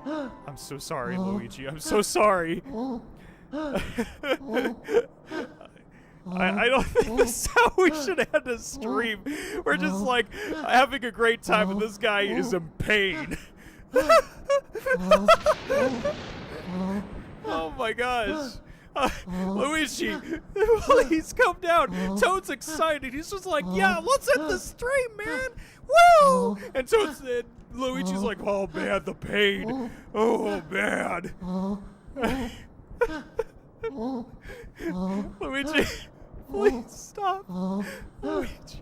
I'm so sorry, Luigi. I'm so sorry. I don't think this is how we should end a stream. We're just like having a great time and this guy is in pain. Oh my gosh. Luigi, please come down. Toad's excited. He's just like, yeah, let's end the stream, man. Woo! And Luigi's like, oh man, the pain. Oh man. Luigi, please stop. Luigi.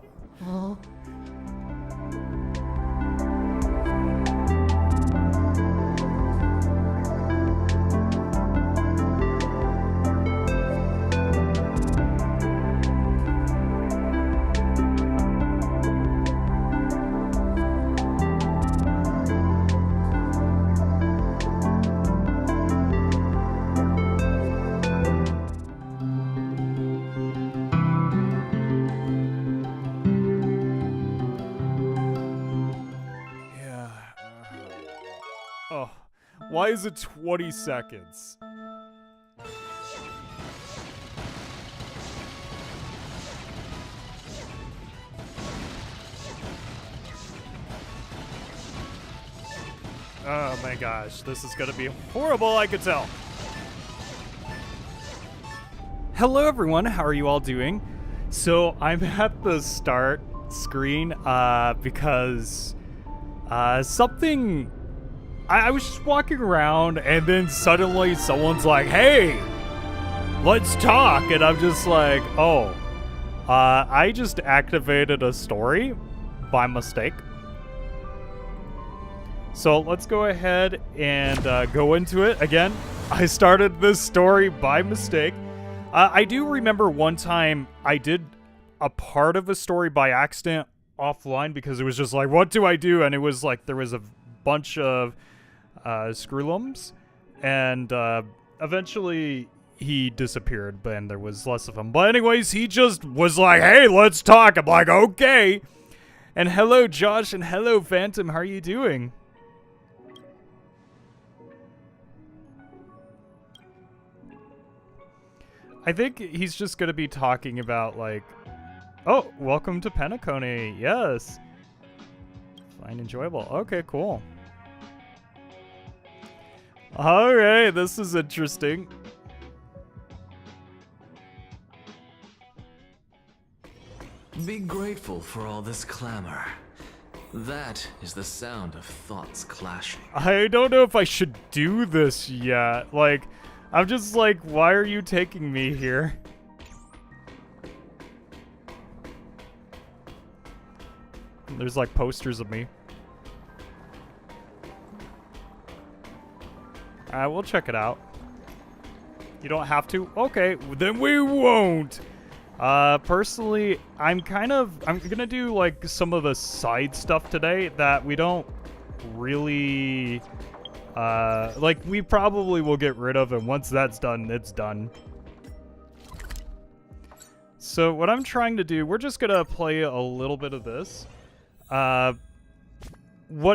Oh, why is it 20 seconds? Oh my gosh, this is gonna be horrible, I could tell. Hello everyone, how are you all doing? So I'm at the start screen because something... I was just walking around and then suddenly someone's like, hey, let's talk. And I'm just like, oh, I just activated a story by mistake. So let's go ahead and go into it. Again, I started this story by mistake. I do remember one time I did a part of a story by accident offline because it was just like, what do I do? And it was like there was a bunch of Screwlums, and eventually he disappeared, and there was less of him. But anyways, he just was like, hey, let's talk. I'm like, okay. And hello, Josh, and hello, Phantom. How are you doing? I think he's just going to be talking about, like, oh, welcome to Penacone. Yes. Fine, enjoyable. Okay, cool. Alright, this is interesting. Be grateful for all this clamor. That is the sound of thoughts clashing. I don't know if I should do this yet. Like, I'm just like, why are you taking me here? There's like posters of me. We'll check it out. You don't have to? Okay, then we won't. Personally, I'm gonna do like some of the side stuff today that we don't really, like we probably will get rid of, and once that's done, it's done. So what I'm trying to do, we're just gonna play a little bit of this. What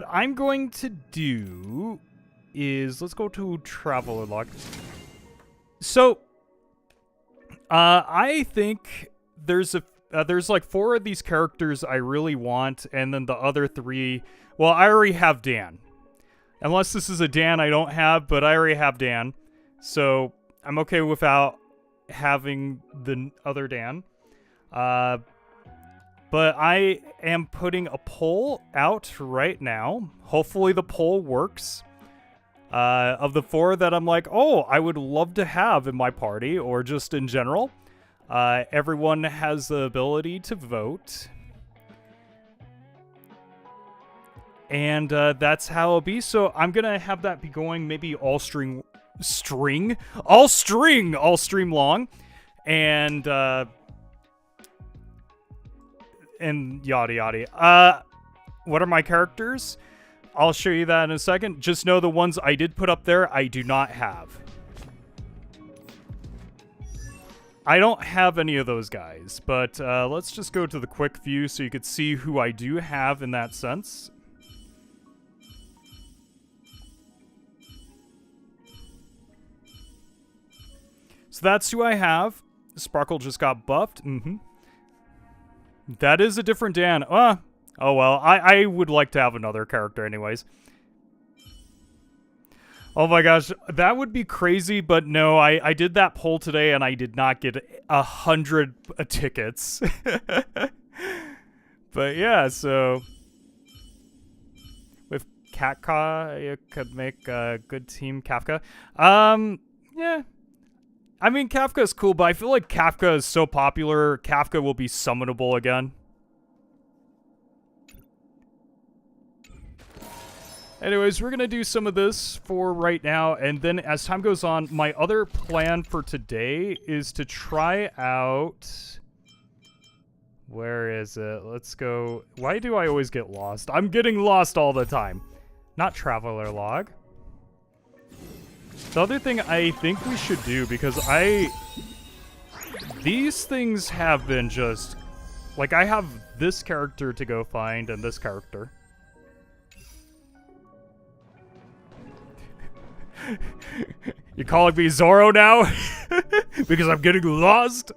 I'm going to do is, let's go to Traveler Log. So, I think there's like 4 of these characters I really want, and then the other 3, well, I already have Dan. Unless this is a Dan I don't have, but I already have Dan. So, I'm okay without having the other Dan. But I am putting a poll out right now. Hopefully the poll works. Of the 4 that I'm like, oh, I would love to have in my party, or just in general. Everyone has the ability to vote. And that's how it'll be. So I'm going to have that be going maybe all stream long. And yada yada. What are my characters? I'll show you that in a second. Just know the ones I did put up there, I do not have. I don't have any of those guys, but let's just go to the quick view so you could see who I do have in that sense. So that's who I have. Sparkle just got buffed. That is a different Dan. Oh well, I would like to have another character anyways. Oh my gosh, that would be crazy, but no, I did that poll today and I did not get 100 tickets. But yeah, so with Katka, you could make a good team Kafka. Yeah. I mean, Kafka is cool, but I feel like Kafka is so popular, Kafka will be summonable again. Anyways, we're going to do some of this for right now, and then as time goes on, my other plan for today is to try out... Where is it? Let's go... Why do I always get lost? I'm getting lost all the time. Not Traveler Log. The other thing I think we should do, because these things have been just... Like, I have this character to go find, and this character. You calling me Zoro now? Because I'm getting lost?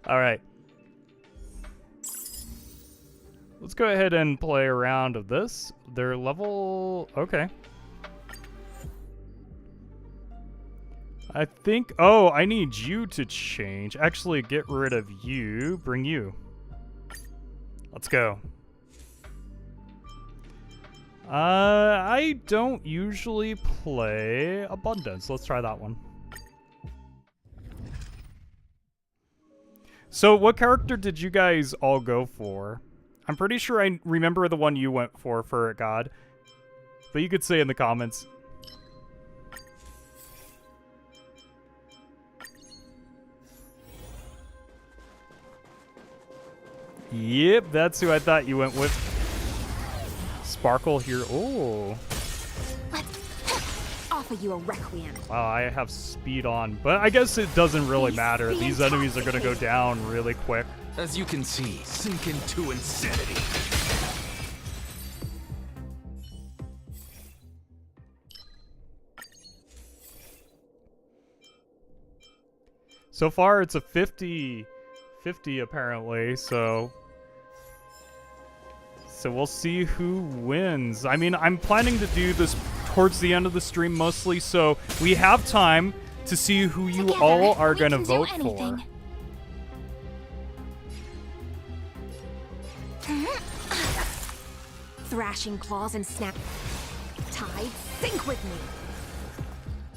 Alright. Let's go ahead and play a round of this. They're level... Okay. I think... Oh, I need you to change. Actually, get rid of you. Bring you. Let's go. I don't usually play Abundance. Let's try that one. So, what character did you guys all go for? I'm pretty sure I remember the one you went for God. But you could say in the comments. Yep, that's who I thought you went with. Sparkle here. Oh. Let's offer you a requiem. Wow, I have speed on, but I guess it doesn't really matter. These enemies are gonna go down really quick. As you can see, sink into insanity. So far, it's a 50-50 apparently, so we'll see who wins. I mean, I'm planning to do this towards the end of the stream mostly, so we have time to see who you Together, all are we going to can do vote anything. for. Thrashing claws and snap. Tide, sink with me.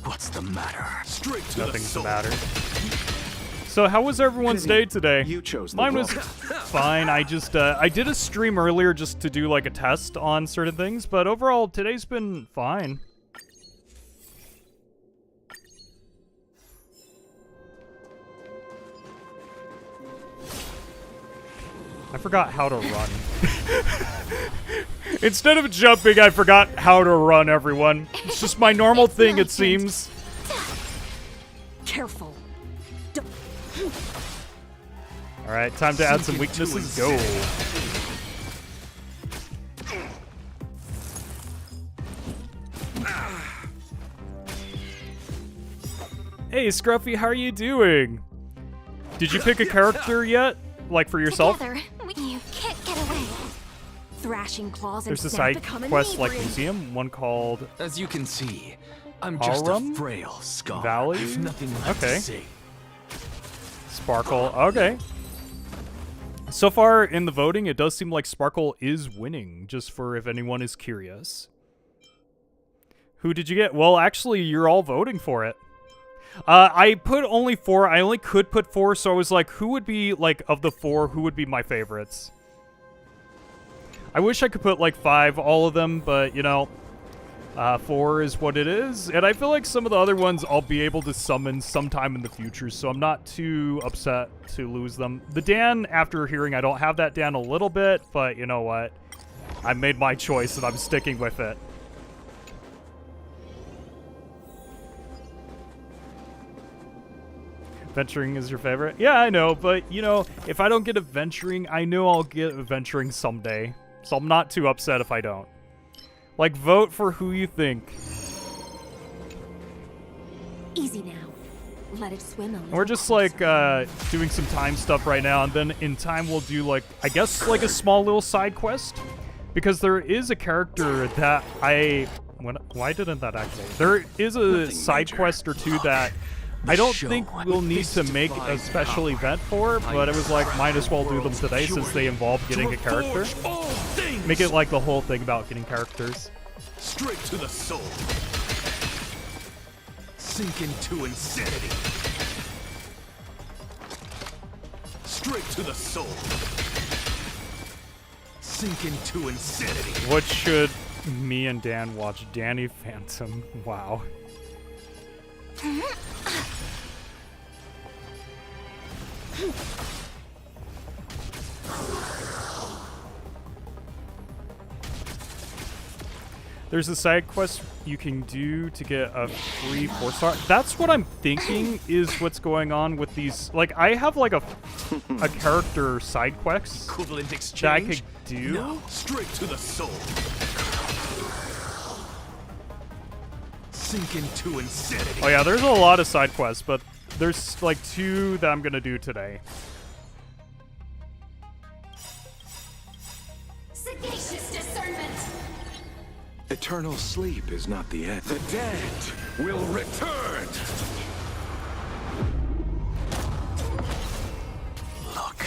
What's the matter? Straight to Nothing's the matter. So how was everyone's day today? You chose the Mine was wrong- fine. I just I did a stream earlier just to do like a test on certain things, but overall today's been fine. I forgot how to run. Instead of jumping, I forgot how to run, everyone. It's just my normal thing, it seems. Careful. Alright, time to add some weaknesses. Go. Hey, Scruffy, how are you doing? Did you pick a character yet? Like for yourself? Together, you can't get away. Thrashing claws and There's a snap side become quest like inebriated. museum, one called As you can see, I'm just Harlem? a frail scar. Valley? I've nothing left Okay. to say. Sparkle. Okay. So far in the voting, it does seem like Sparkle is winning, just for if anyone is curious. Who did you get? Well, actually, you're all voting for it. I put only 4. I only could put 4, so I was like, who would be, like, of the 4, who would be my favorites? I wish I could put, like, 5, all of them, but, you know, 4 is what it is. And I feel like some of the other ones I'll be able to summon sometime in the future, so I'm not too upset to lose them. The Dan, after hearing I don't have that Dan a little bit, but you know what? I made my choice and I'm sticking with it. Venturing is your favorite? Yeah, I know, but, you know, if I don't get Adventuring, I know I'll get Adventuring someday. So I'm not too upset if I don't. Like, vote for who you think. Easy now. Let it swim a little. We're just like doing some time stuff right now, and then in time we'll do like, I guess, like a small little side quest, because there is a character that why didn't that activate? There is a side quest or two that I don't think we'll need to make a special event for, but it was like, might as well do them today since they involve getting a character. Make it like the whole thing about getting characters. Straight to the soul. Sink into insanity. Straight to the soul. Sink into insanity. What should me and Dan watch? Danny Phantom. Wow. There's a side quest you can do to get a free 4-star. That's what I'm thinking is what's going on with these. Like, I have like a character side quest Equivalent exchange. that I could do. No. Straight to the soul. Sink into insanity. Oh yeah, there's a lot of side quests, but there's like 2 that I'm gonna do today. Sagacious discernment. Eternal sleep is not the end. The dead will return. Look,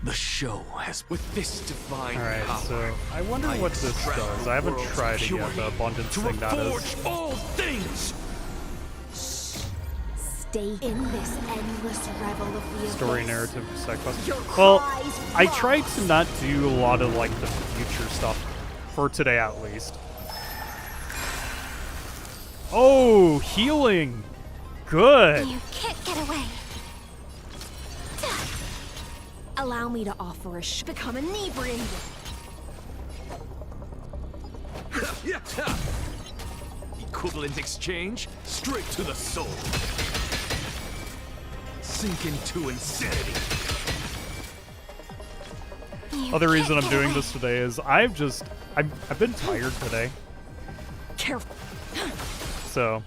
the show has with this divine Alright, power. so I wonder what this does. I haven't tried it yet, the abundance to thing that is. reforge all things. Stay in this endless revel of the Story abyss. narrative side quest. Your Well, cries I rise. tried to not do a lot of like the future stuff for today at least. Oh, healing. Good. You can't get away. Allow me to offer become inebriated. Equivalent exchange. Straight to the soul. Sink into insanity. You Other reason can't I'm get doing away. this today is I've been tired today. Careful. So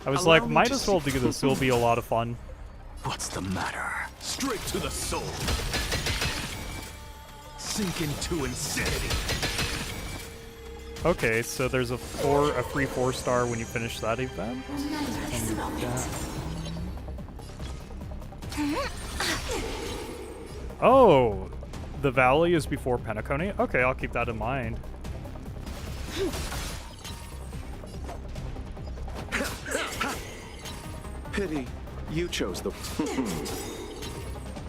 I was Allow like, me might to as well do this. It'll be a lot of fun. What's the matter? Straight to the soul. Sink into insanity. Okay, so there's a free 4-star when you finish that event. This moment. Oh, the valley is before Penacony? Okay, I'll keep that in mind. Pity you chose the.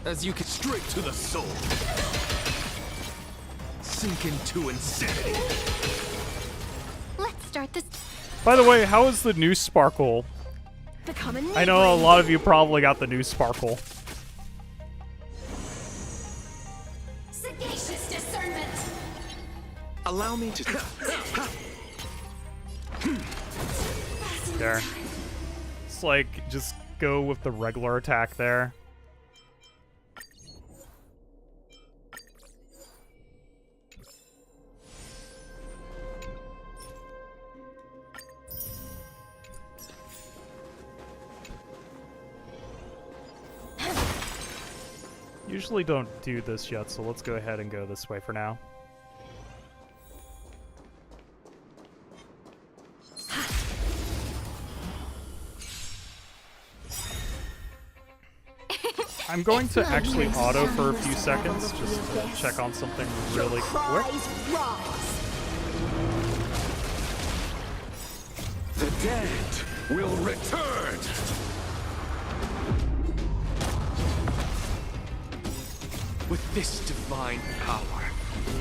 As you can straight to the soul. Sink into insanity. Let's start this. By the way, how is the new Sparkle? Become inebriated. I know a lot of you probably got the new Sparkle. Sagacious discernment. Allow me to. There. It's like, just go with the regular attack there. Usually don't do this yet, so let's go ahead and go this way for now. I'm going to actually auto for a few seconds just to check on something really quick. Cries rise. The dead will return. With this divine power,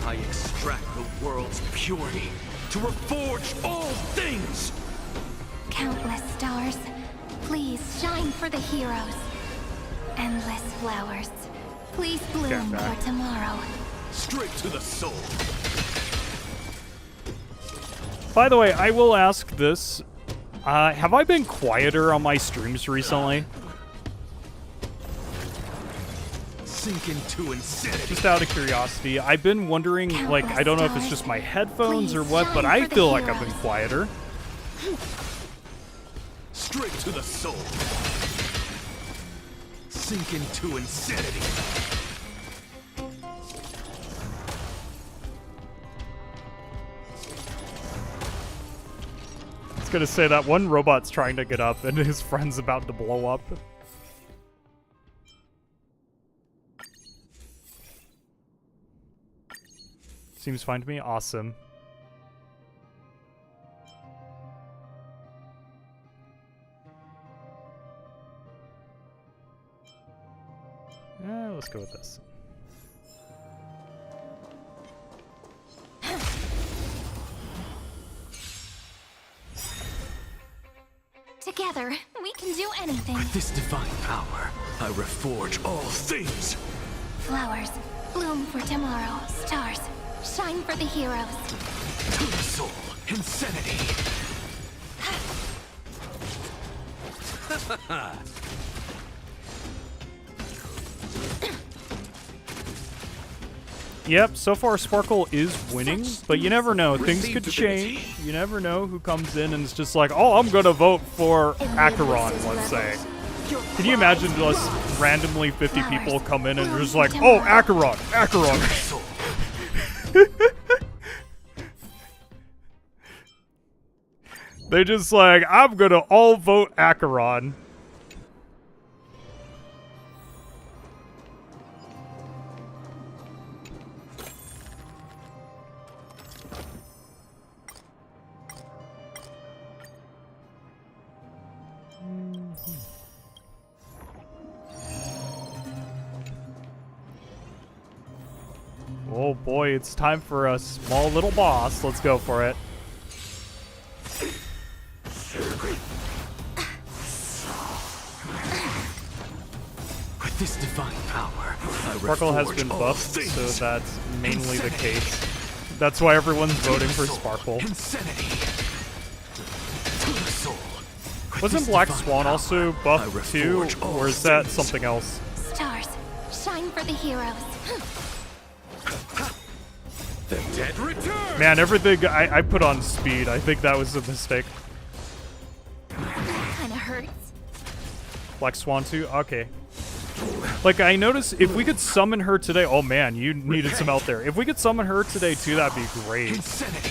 I extract the world's purity to reforge all things. Countless stars, please shine for the heroes. Endless flowers, please bloom back. for tomorrow. Straight to the soul. By the way, I will ask this. Have I been quieter on my streams recently? Sink into insanity. Just out of curiosity. I've been wondering, like, I don't know if it's just my headphones or what, but I feel like I've been quieter. Straight to the soul. sink into insanity. I was gonna say that one robot's trying to get up and his friend's about to blow up. Seems fine to me. Awesome. Let's go with this. Together, we can do anything. With this divine power, I reforge all things. Flowers, bloom for tomorrow. Stars, shine for the heroes. To the soul, insanity. Yep, so far Sparkle is winning, but you never know. Things could divinity. change. You never know who comes in and is just like, oh, I'm gonna vote for Acheron, let's say. Can you imagine just randomly 50 people come in and they're just like, oh, Acheron, Acheron. They just like, I'm gonna all vote Acheron. Oh boy, it's time for a small little boss. Let's go for it. With this divine power, I Sparkle has reforge been all buffed, things. so that's mainly the case. That's why everyone's voting for Sparkle. Insanity. To the soul. With Wasn't this Black divine Swan power, also I buffed too, reforge all or is that things. something else? Stars, shine for the heroes. The dead return! Man, everything I put on speed. I think that was a mistake. Kinda hurts. Black Swan too? Okay. Like, I noticed if we could summon her today... Oh man, you needed some help there. If we could summon her today too, that'd be great. Insanity.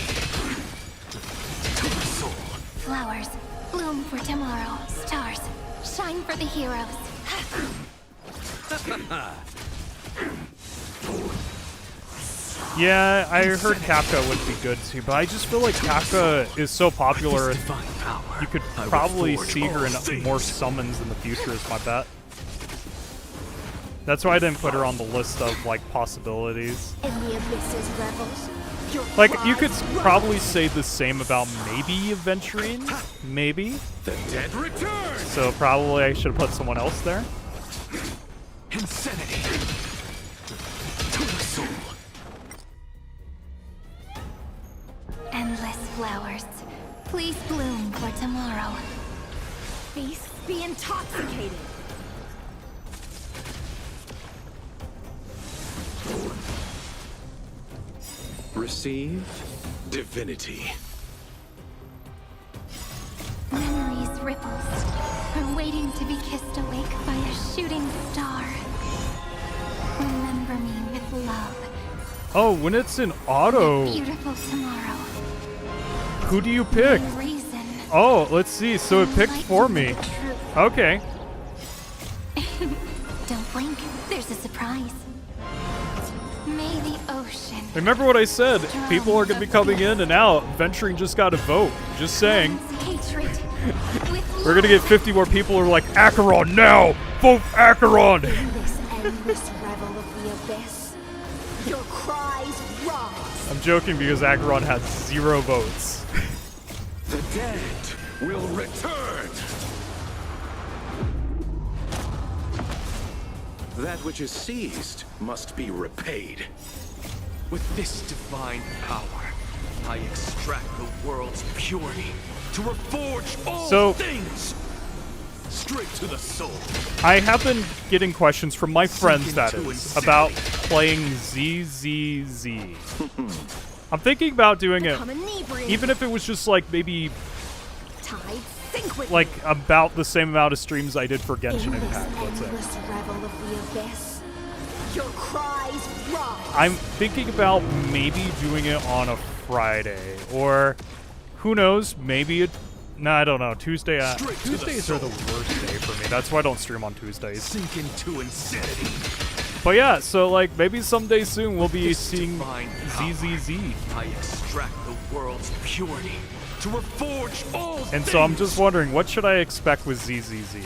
To the soul. Flowers, bloom for tomorrow. Stars, shine for the heroes. Yeah, I heard Kafka would be good too, but I just feel like Kafka is so popular, With this divine power, you could I probably reforge see her all in things. more summons in the future is my bet. That's why I didn't put her on the list of, like, possibilities. In the abysses revels. Your Like, you could cries rise. probably say the same about maybe Adventuring. Maybe. The dead return! So probably I should have put someone else there. Insanity. To the soul. Endless flowers, please bloom for tomorrow. Beasts be intoxicated. Receive divinity. Memories ripples are waiting to be kissed awake by a shooting star. Remember me with love. Oh, when it's in auto, Beautiful tomorrow. who do you pick? No reason. Oh, let's see. So it picked for me. Okay. Don't blink. There's a surprise. May the ocean. Remember what I said. People are going to be coming in and out. Venturing just got to vote. Just saying. Hatred. With We're going to get 50 more people who are like, Acheron now! Vote Acheron! In this endless revel of the abyss, your cries rise. I'm joking because Acheron had 0 votes. The dead will return! That which is seized must be repaid. With this divine power, I extract the world's purity to reforge all So- things. Straight to the soul. I have been getting questions from my friends, that into is, insanity. about playing ZZZ. I'm thinking about doing it, Become inebriated. even if it was just like maybe Tide Think with like about the same amount of streams I did for Genshin in this Impact. That's it. endless revel of the abyss, your cries rise. I'm thinking about maybe doing it on a Friday, or who knows? Maybe it. No, I don't know. Tuesday. Straight to the Tuesdays are the worst day for me. That's why I don't stream on Tuesdays. Sink into insanity. But yeah, so like maybe someday soon we'll be This seeing divine power, ZZZ. I extract the world's purity to reforge all And so I'm things. just wondering, what should I expect with ZZZ?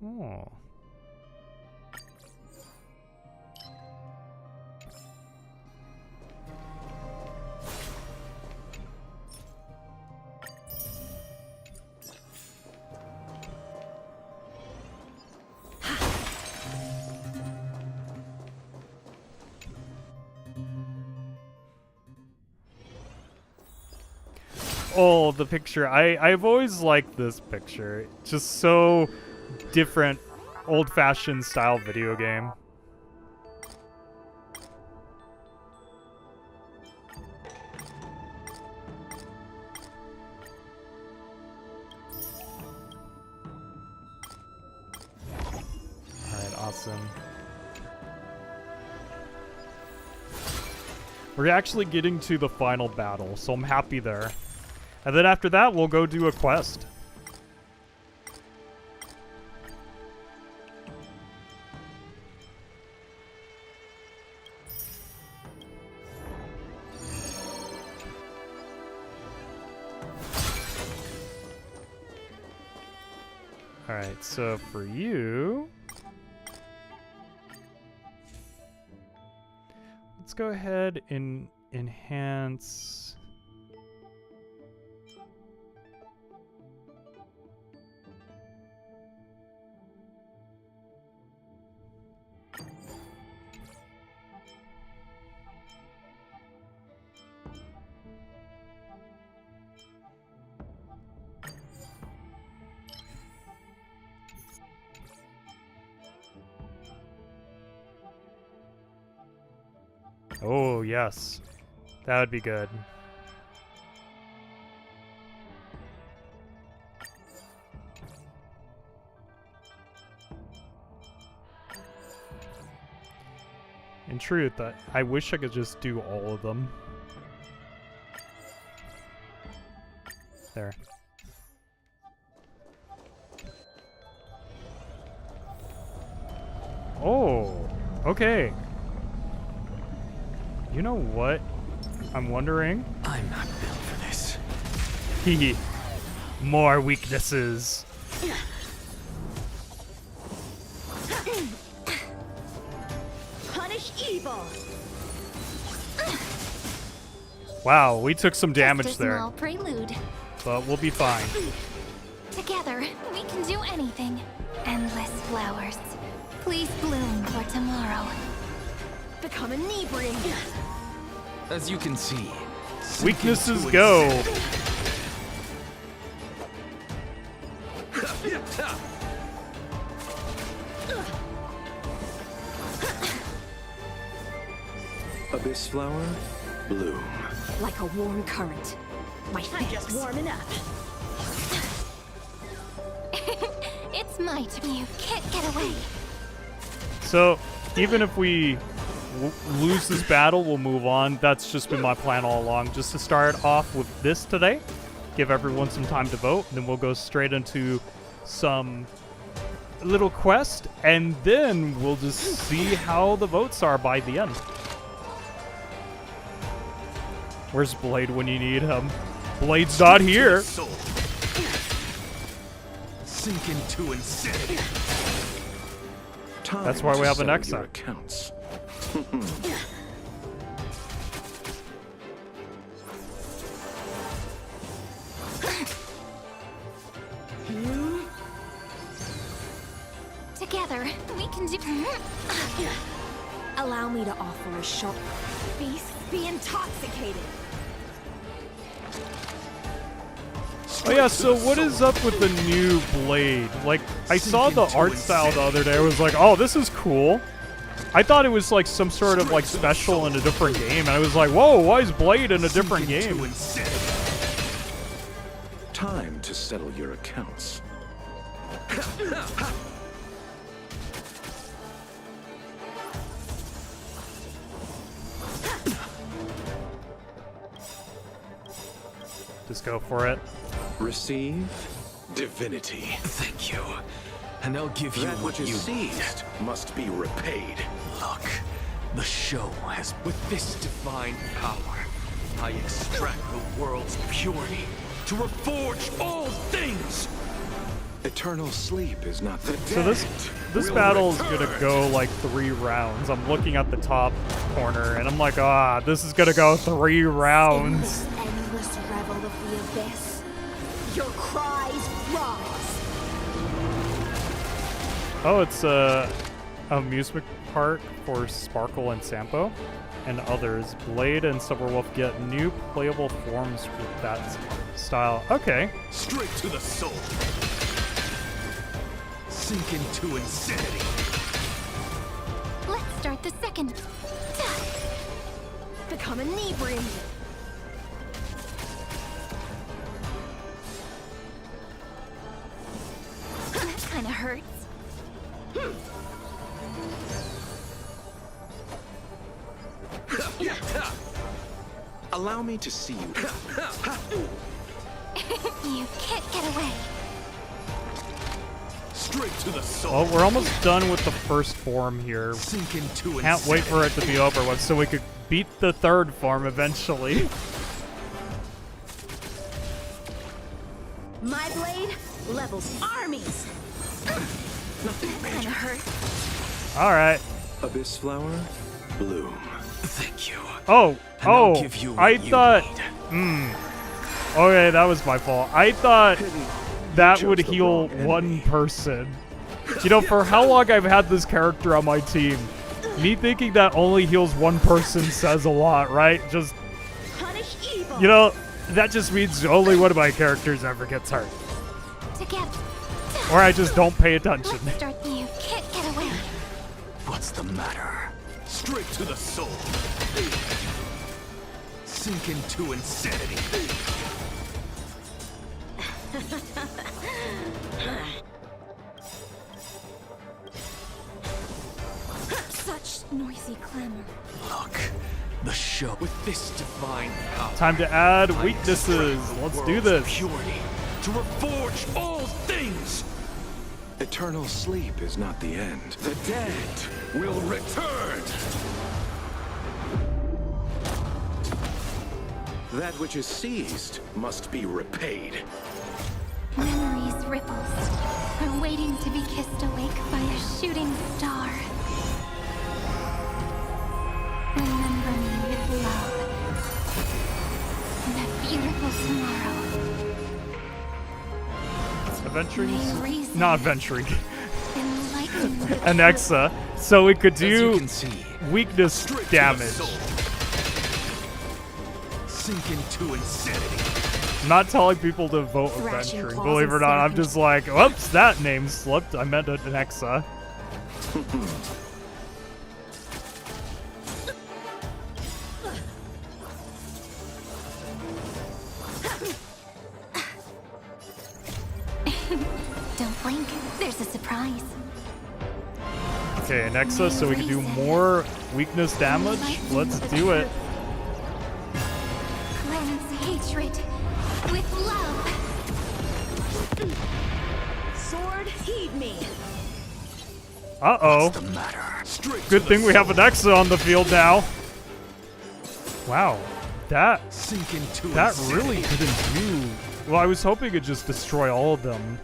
Oh. Oh, the picture. I've always liked this picture. It's just so different, old-fashioned style video game. Alright, awesome. We're actually getting to the final battle, so I'm happy there. And then after that, we'll go do a quest. Alright, so for you... let's go ahead and enhance... Oh, yes. That would be good. In truth, I wish I could just do all of them. There. Oh, okay. You know what? I'm wondering. I'm not built for this. Hee. More weaknesses. Punish evil. Wow, we took some damage Just a there, small prelude. but we'll be fine. Together, we can do anything. Endless flowers. Please bloom for tomorrow. Become inebriated. As you can see, Weaknesses go. Abyss flower, bloom. Like a warm current. My I'm just warming up. It's my turn. You can't get away. So, even if we lose this battle, we'll move on. That's just been my plan all along, just to start off with this today, give everyone some time to vote, and then we'll go straight into some little quest, and then we'll just see how the votes are by the end. Where's Blade when you need him? Blade's not here. Soul. Sink into insanity. Time That's why we to have an settle exile. your accounts. Together, we can do. Allow me to offer a shot. Beast, be intoxicated. Oh yeah, so what is up with the new Blade? Like, I saw the art style the other day. I was like, oh, this is cool. I thought it was like some sort of like special in a different game, and I was like, whoa, why is Blade in a different game? Time to settle your accounts. Just go for it. Receive divinity. Thank you. And I'll give you That what which you is need. seized must be repaid. Look, the show has... With this divine power, I extract the world's purity to reforge all things. Eternal sleep is not the dead. So this will battle's return. gonna go like 3 rounds. I'm looking at the top corner, and I'm like, this is gonna go 3 In rounds. this endless revel of the abyss, your cries rise. Oh, it's a amusement park for Sparkle and Sampo and others. Blade and Silverwolf get new playable forms with that style. Okay. Straight to the soul. Sink into insanity. Let's start the second. Become inebriated. That kind of hurts. Allow me to see you. You can't get away. Straight to the soul. Well, we're almost done with the first form here. Sink into Can't wait for it to be over with so we could beat the third form eventually. My blade levels armies. Kind of hurts. Alright. Abyss flower, bloom. Thank you. Oh, And I'll give you I what you thought... need. Okay, that was my fault. I thought that chose would the heal wrong enemy. one person. You know, for how long I've had this character on my team, me thinking that only heals one person says a lot, right? Just, Punish evil. you know, that just means only one of my characters ever gets hurt. Together. Or I just don't pay attention. Let's start the you can't get away. What's the matter? Straight to the soul. Sink into insanity. Such noisy clamor. Look, the show... With this divine power, Time to add I weaknesses. extract the Let's do world's this. Purity to reforge all things. Eternal sleep is not the end. The dead will return. That which is seized must be repaid. Memories ripples are waiting to be kissed awake by a shooting star. Remember me with love. That beautiful tomorrow. Adventuring? Not adventuring. Enlighten the Anexa. So we could As you do can see, weakness Straight to the damage. soul. Sink into insanity. I'm not telling people to vote Thrashing adventuring. claws Believe it or and not, I'm stamping. just like, whoops, that name slipped. I meant Anexa. Don't blink. There's a surprise. Okay, Anexa, so we can do more weakness damage. Let's do it. Cleanse hatred with love. Sword, heed me. Uh-oh. the matter. Straight Good to thing the we have soul. Anexa on the field now. Wow. That Sink into really insanity. didn't do... Well, I was hoping it'd just destroy all of them.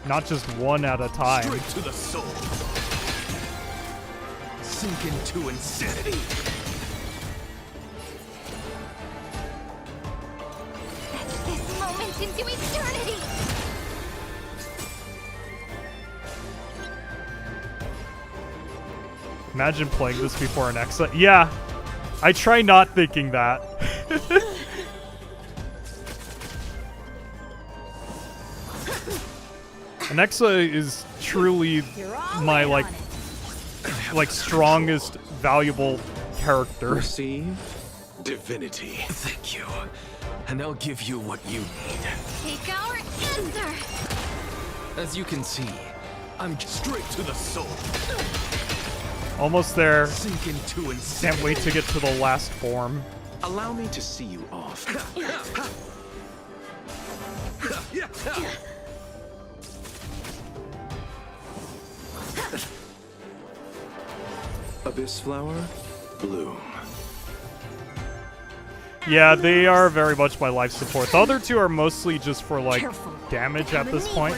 Not just one at a time. Straight to the soul. Sink into insanity. This moment into eternity. Imagine playing this before Anexa. Yeah, I try not thinking that. Anexa is truly You're all my, in like, on it. like strongest, valuable character. Receive divinity. Thank you. And I'll give you what you need. Take our answer. As you can see, I'm straight to the soul. Almost there. Sink into insanity. Can't wait to get to the last form. Allow me to see you off. Abyss flower, bloom. Yeah, they are very much my life support. The other two are mostly just for like Careful. damage at this point.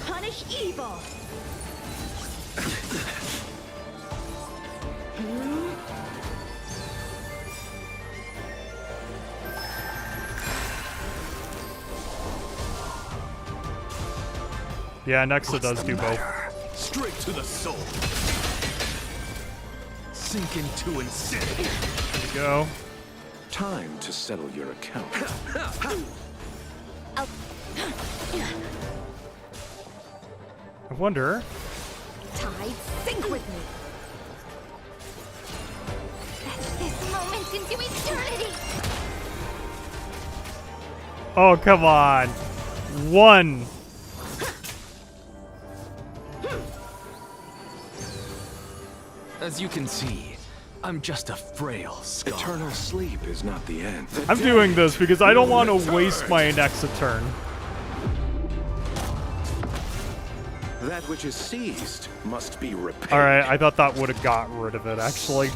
Punish evil. Yeah, Nexa does do both. Straight to the soul. Sink into insanity. There you go. Time to settle your account. I wonder. Tide, sync with me. This moment into eternity. Oh, come on. One. As you can see, I'm just a frail scholar. Eternal sleep is not the end. The I'm dead doing this because I don't want to return. waste my Nexa turn. That which is seized must be repaid. Alright, I thought that would have got rid of it, actually.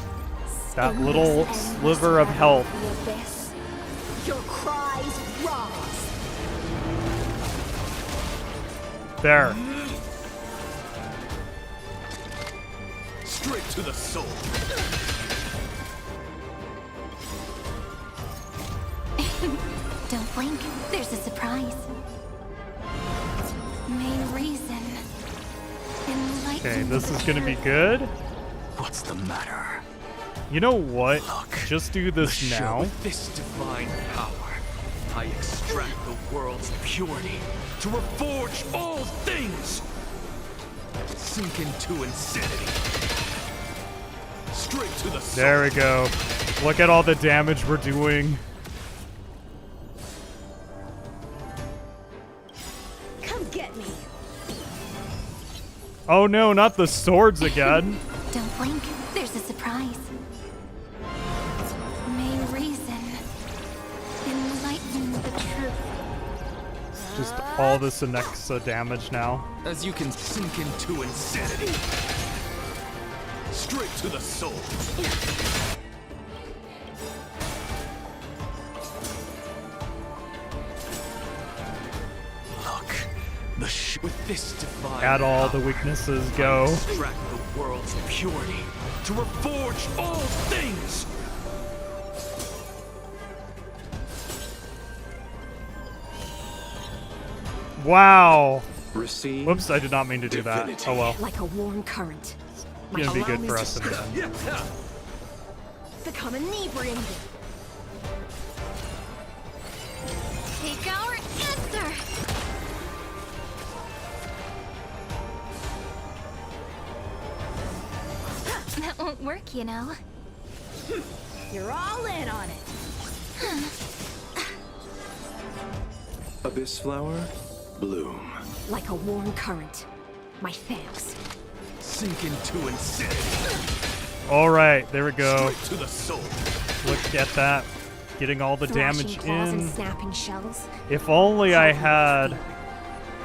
That little sliver of health. The abyss. Your cries rise. There. Straight to the soul. Don't blink. There's a surprise. May reason enlighten Okay, this the is gonna be truth. good. What's the matter? You know what? Look, Just do this now. With this divine power, I extract the world's purity to reforge all things. Sink into insanity. Straight to the soul. There we go. Look at all the damage we're doing. Come get me. Oh no, not the swords again. Don't blink. There's a surprise. May reason enlighten the truth. Just all this Nexa damage now. As you can Sink into insanity. Straight to the soul. look, With this divine At all the power, weaknesses go. extract the world's purity to reforge all things. Wow. Receive. Whoops, I did not mean to do that. Divinity. Oh well. Like a warm current. Gonna be Allow good me for to us in the end. become inebriated. Take our answer. That won't work, you know. You're all in on it. Abyss flower, bloom. Like a warm current. My thanks. Sink into insanity. Alright, there we go. Straight to the soul. Look at that. Getting all the damage Thrashing claws and in. snapping shells. If only I had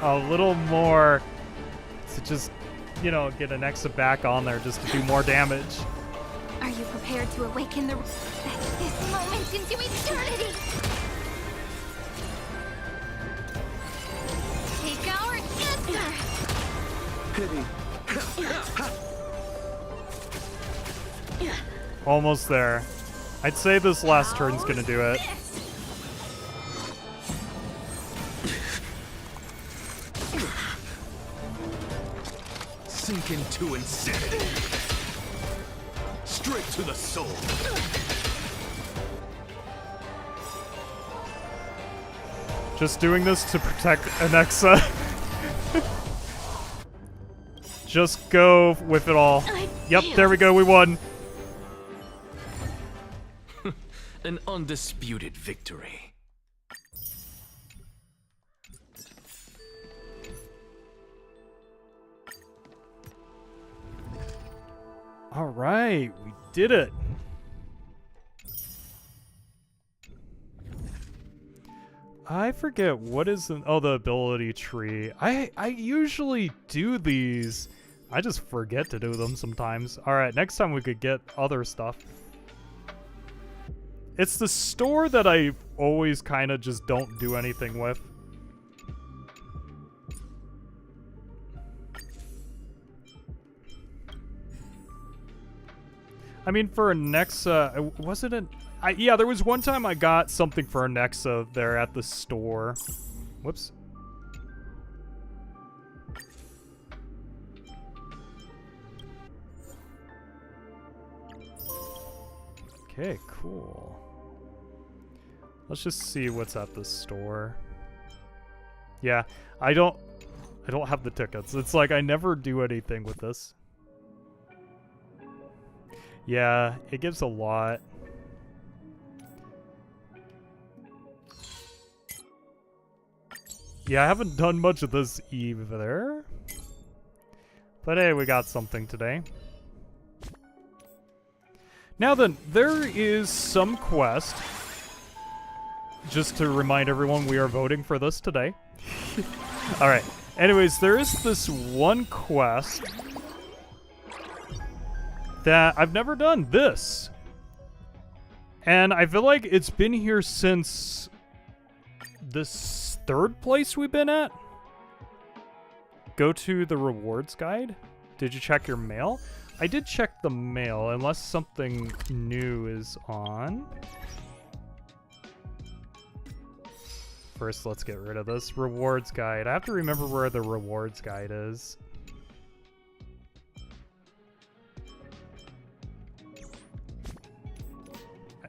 a little more to just, you know, get an Nexa back on there just to do more damage. Are you prepared to awaken the this moment into eternity? Take our answer. Pity. Almost there. I'd say this last turn's gonna do it. Sink into insanity. Straight to the soul. Just doing this to protect Nexa. Just go with it all. I Yep, failed. there we go. We won. An undisputed victory. All right, we did it. I forget what is the ability tree. I usually do these. I just forget to do them sometimes. All right, next time we could get other stuff. It's the store that I always kind of just don't do anything with. I mean, for a Nexa, was it an... yeah, there was one time I got something for a Nexa there at the store. Whoops. Okay, cool. Let's just see what's at the store. Yeah, I don't have the tickets. It's like I never do anything with this. Yeah, it gives a lot. Yeah, I haven't done much of this either. But hey, we got something today. Now then, there is some quest. Just to remind everyone, we are voting for this today. Alright. Anyways, there is this one quest that I've never done. This. And I feel like it's been here since this third place we've been at. Go to the rewards guide. Did you check your mail? I did check the mail, unless something new is on. First, let's get rid of this rewards guide. I have to remember where the rewards guide is.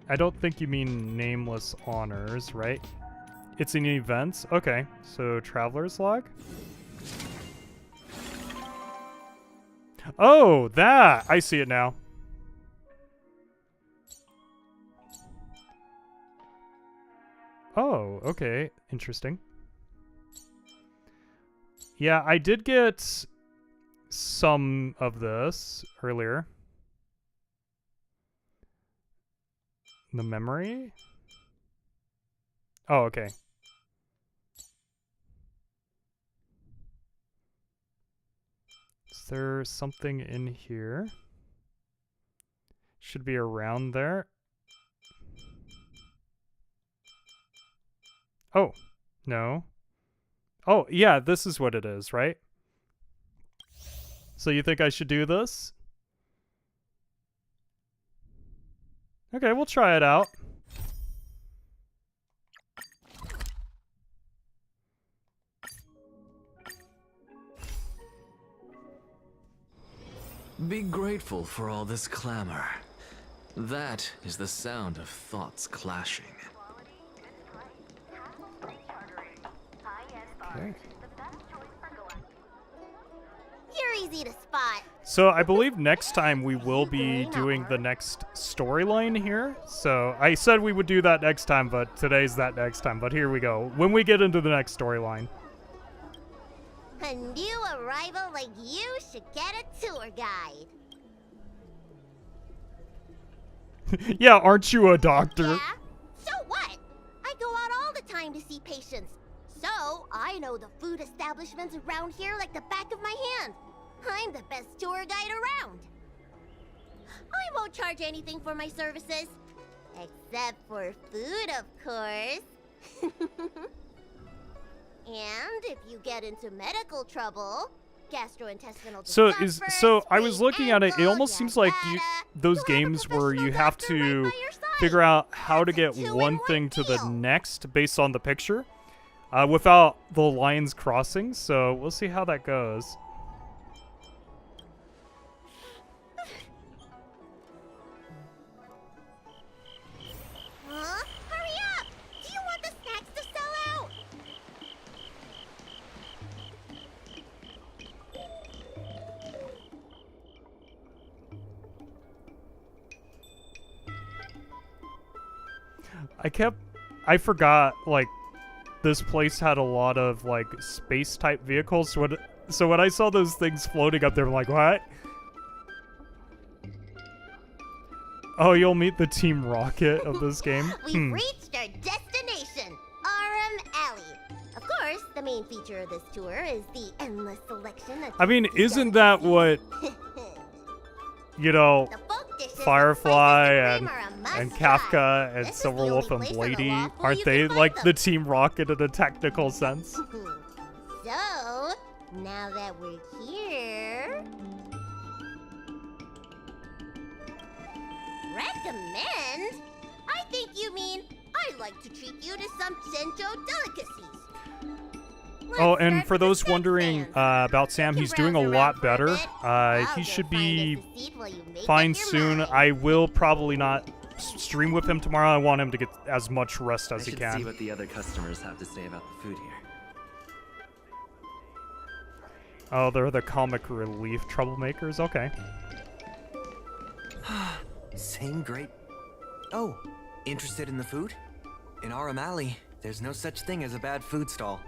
I don't think you mean nameless honors, right? It's in events? Okay, so traveler's log? Oh, that! I see it now. Oh, okay. Interesting. Yeah, I did get some of this earlier. The memory? Oh, okay. Is there something in here? Should be around there. Oh, no. Oh, yeah, this is what it is, right? So you think I should do this? Okay, we'll try it out. Be grateful for all this clamor. That is the sound of thoughts clashing. Okay. You're easy to spot. So I believe next time we will be doing the next storyline here. So I said we would do that next time, but today's that next time. But here we go. When we get into the next storyline. A new arrival like you should get a tour guide. Yeah, aren't you a doctor? Yeah? So what? I go out all the time to see patients. So I know the food establishments around here like the back of my hand. I'm the best tour guide around. I won't charge anything for my services. Except for food, of course. And if you get into medical trouble, gastrointestinal discomfort, So I was sprained looking at it. It ankle, almost seems like yada, those you'll have a games where you professional have doctor right to by your side. figure out how to get That's a one two-in-one thing to the deal. next based on the picture, without the lines crossing. So we'll see how that goes. Huh? Hurry up! Do you want the snacks to sell out? I forgot, like, this place had a lot of, like, space-type vehicles. So when I saw those things floating up there, I'm like, what? Oh, you'll meet the Team Rocket of this game? We've reached our destination, RM Alley. Of course, the main feature of this tour is the endless selection of I mean, isn't that what, you know, the folk dishes Firefly and and, spices of cream are a and must-try. Kafka and This is the Silverwolf only and place on the Blady? waffle Aren't you they can find like the them. Team Rocket in a technical sense? So, now that we're here... Recommend? I think you mean I'd like to treat you to some Sencho delicacies. Let's Oh, and start for with the those snack wondering stands. about Sam, You he's can doing a browse lot around for a better. bit. I'll He go should find be us a seat while you make up fine your soon. mind. I will probably not stream with him tomorrow. I want him to get as much rest as I he should can. see what the other customers have to say about the food here. Oh, they're the comic relief troublemakers? Okay. Same great. Oh, interested in the food? In RM Alley, there's no such thing as a bad food stall.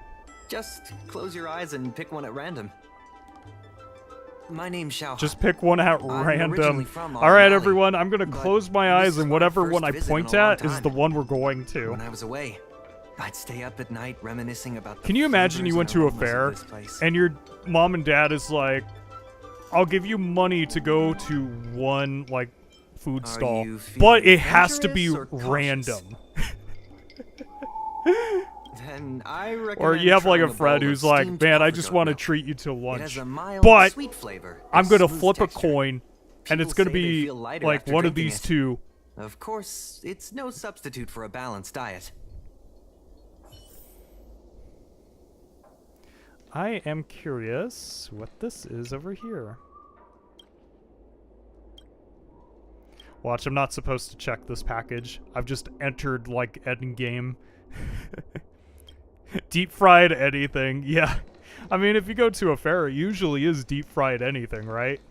Just close your eyes and pick one at random. My name's Xiao. Just pick one at I'm random. originally from Alright, Valley, everyone, I'm gonna but close my this eyes, is and my whatever first one I visit point in a long at is time. the one we're going to. When I was away, I'd stay up at night reminiscing about the Can you imagine you went flavors to a and aromas fair, of this place. and your mom and dad is like, I'll give you money to go to one, like, food Are stall, you feeling but it has to be adventurous or cautious? random. Then I recommend Or you have like a trying friend bowl of who's like, steamed man, I alfredo just want to milk. treat you to It lunch, has a mild, but sweet flavor, I'm and gonna smooth flip a texture. coin, and it's People gonna say they be feel lighter like after one of drinking these it. two. Of course, it's no substitute for a balanced diet. I am curious what this is over here. Watch, I'm not supposed to check this package. I've just entered, like, endgame. Deep fried anything. Yeah. I mean, if you go to a fair, it usually is deep fried anything, right?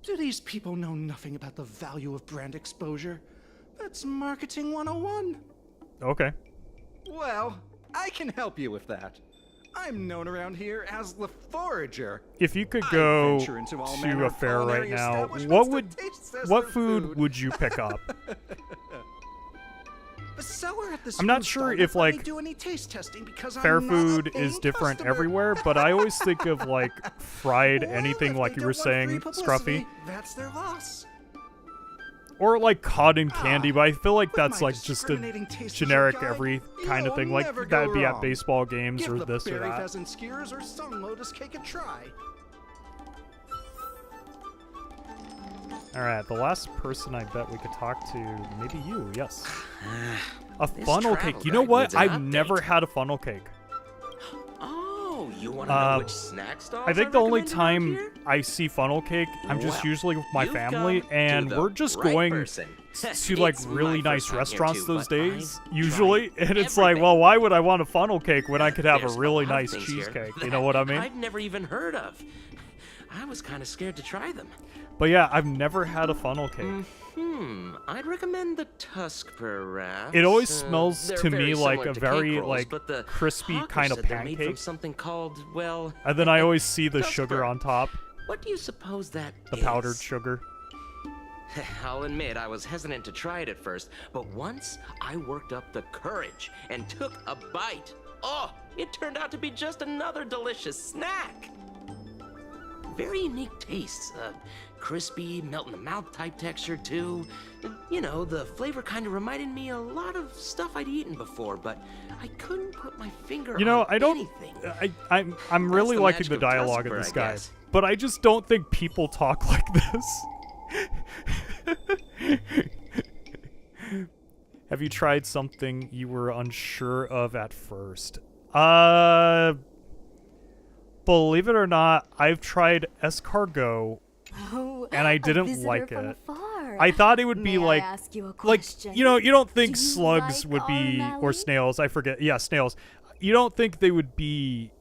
Do these people know nothing about the value of brand exposure? That's marketing 101. Okay. Well, I can help you with that. I'm known around here as the Forager. If you could I go venture into all to manner a of fair right culinary now, establishments to taste test what their food would you pick up? The seller at this I'm not food sure stall if, won't let me like, do any taste testing because Fair I'm not a food is paying different customer. everywhere, but I always think of, like, fried Well, anything, if like they you were don't want free saying, publicity, Scruffy. That's their loss. Or, like, cotton candy, but I feel like With that's, my like, just a discriminating taste as generic your guide, every kind of you'll thing. Like, never that'd go be at wrong. baseball games Give or the this or berry that. pheasant skewers or sun lotus cake a try. Alright, the last person I bet we could talk to, maybe you, yes. A This funnel travel cake. You know guide what? needs an I've update. never had a funnel cake. Oh, you want to know which snack stalls I think the only recommend around time here? I see funnel cake, I'm just Well, usually with my you've family, come to and the we're just right going person. to, like, It's really my nice first time here restaurants too, those but days, I've usually. tried And it's like, everything. well, why would I want a funnel cake when I could have There's a really lot of nice things here cheesecake? You that know what I mean? I'd never even heard of. I was kind of scared to try them. But yeah, I've never had a funnel cake. I'd recommend the Tusk, perhaps. It always smells they're to me very like similar a to very, cake rolls, like, but the crispy hawker kind of said they're made from pancake. something called, well, And then I always see the Tusk sugar burn. on top, What do you suppose that the is? powdered sugar. I'll admit I was hesitant to try it at first, but once I worked up the courage and took a bite, oh, it turned out to be just another delicious snack. Very unique tastes, crispy, melt in the mouth type texture too. You know, the flavor kind of reminded me a lot of stuff I'd eaten before, but I couldn't put my finger You know, on I don't. anything. I'm really the liking magic the of dialogue of Tuskper, this I guy, guess. but I just don't think people talk like this. Have you tried something you were unsure of at first? Believe it or not, I've tried escargot, Oh, and I a didn't visitor like from it. afar. I thought it would be May I like, ask you a like, question? you know, you don't think Do you slugs like would be, or O'Malley? snails, I forget, yeah, snails. You don't think they would be,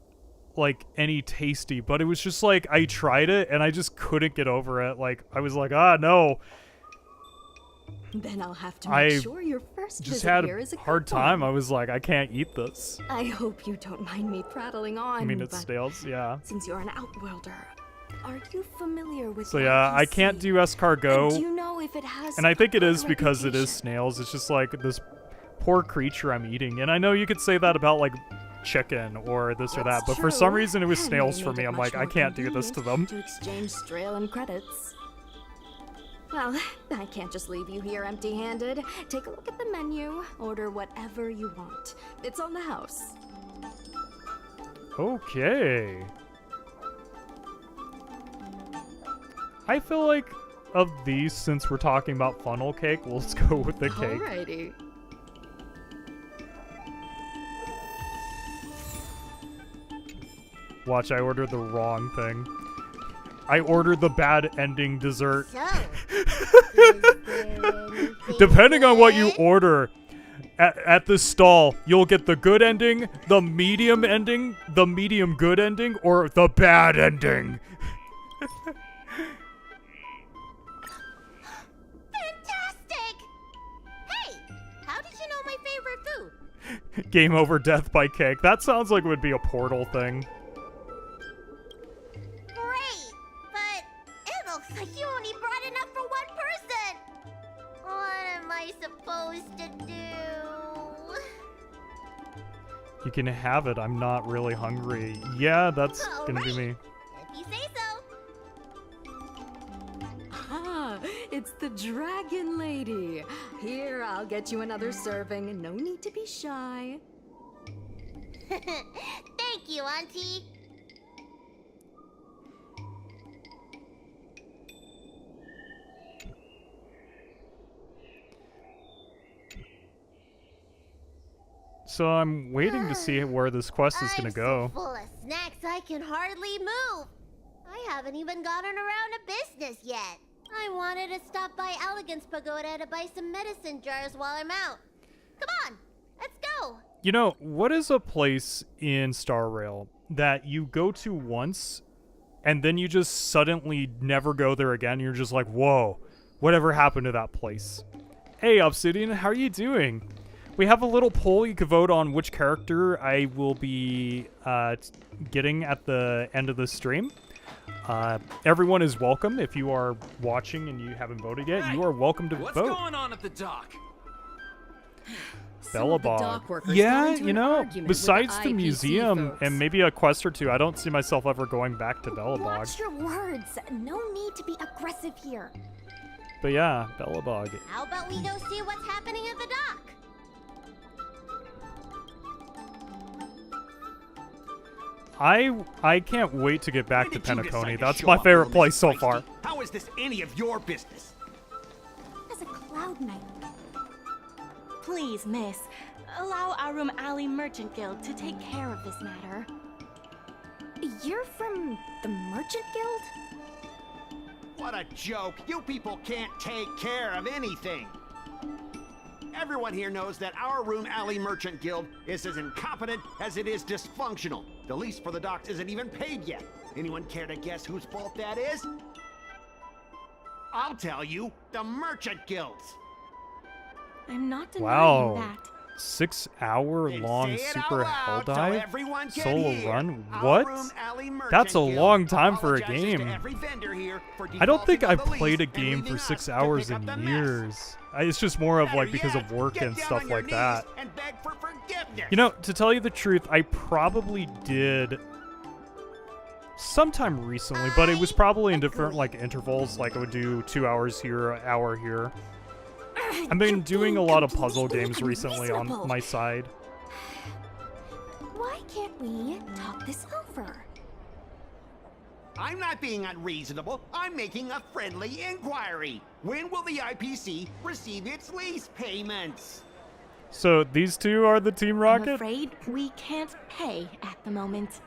like, any tasty, but it was just like, I tried it, and I just couldn't get over it. Like, I was like, ah, no. Then I'll have to I make sure your first just visit had here is a a hard good time. one. I was like, I can't eat this. I hope you don't mind me prattling on. I mean, it's but snails, yeah. Since you're an outworlder, are you familiar with So yeah, I can't IPC? do escargot. Do you know if it has And I think a it is good because it is reputation? snails. It's just like this poor creature I'm eating. And I know you could say that about like chicken or this or that, That's but for some true, reason it was and snails they for made me. it I'm much like, I more can't do this to them. convenient to exchange Strelin credits. Well, I can't just leave you here empty-handed. Take a look at the menu. Order whatever you want. It's on the house. Okay. I feel like of these, since we're talking about funnel cake, let's go with the cake. Alrighty. Watch, I ordered the wrong thing. I ordered the bad ending dessert. So, is there anything Depending on what you good? order at this stall, you'll get the good ending, the medium ending, the medium good ending, or the bad ending. Fantastic! Hey, how did you know my favorite food? Game over, death by cake. That sounds like it would be a Portal thing. Great, but it looks like you only brought enough for one person. What am I supposed to do? You can have it. I'm not really hungry. Yeah, that's gonna be me. If you say so. Ah, it's the Dragon Lady. Here, I'll get you another serving. No need to be shy. Thank you, Auntie. So I'm waiting to see where this quest is gonna go. I'm so full of snacks I can hardly move. I haven't even gotten around to business yet. I wanted to stop by Elegance Pagoda to buy some medicine jars while I'm out. Come on, let's go. You know, what is a place in Star Rail that you go to once and then you just suddenly never go there again? You're just like, whoa, whatever happened to that place? Hey, Obsidian, how are you doing? We have a little poll. You can vote on which character I will be getting at the end of the stream. Everyone is welcome. If you are watching and you haven't voted yet, you are welcome to What's vote. going on at the dock? Some of the Bellabog. dock workers got Yeah, into you an know, argument with besides the IPC museum folks. and maybe a quest or two, I don't see myself ever going back to Bellabog. Watch your words. No need to be aggressive here. But yeah, Bellabog. How about we go see what's happening at the dock? I can't wait to get back to When did you decide Penacony. to That's show my up, favorite little place Miss so Feisty? far. How is this any of your business? As a Cloud Knight. Please, miss, allow our room alley merchant guild to take care of this matter. You're from the Merchant Guild? What a joke. You people can't take care of anything. Everyone here knows that our Room Alley Merchant Guild is as incompetent as it is dysfunctional. The lease for the docks isn't even paid yet. Anyone care to guess whose fault that is? I'll tell you, the Merchant Guild's. I'm not denying Wow. that. 6 hour long Say it super out hell loud so dive? everyone can Solo hear. run? Our What? Room Alley Merchant That's a Guild long time for a apologizes to game. every vendor here for I don't think defaulting I've on the played a lease and game leaving for us 6 to hours pick up in the mess. years. It's just more of like Better because of yet, work get and down stuff on your like that. knees and beg for forgiveness. You know, to tell you the truth, I probably did sometime recently, but it was probably in different like intervals. Like I would do 2 hours here, an hour here. I've been doing a lot of puzzle games recently on unreasonable. my side. Why can't we talk this over? I'm not being unreasonable. I'm making a friendly inquiry. When will the IPC receive its lease payments? So these two are the Team I'm Rocket? afraid we can't pay at the moment.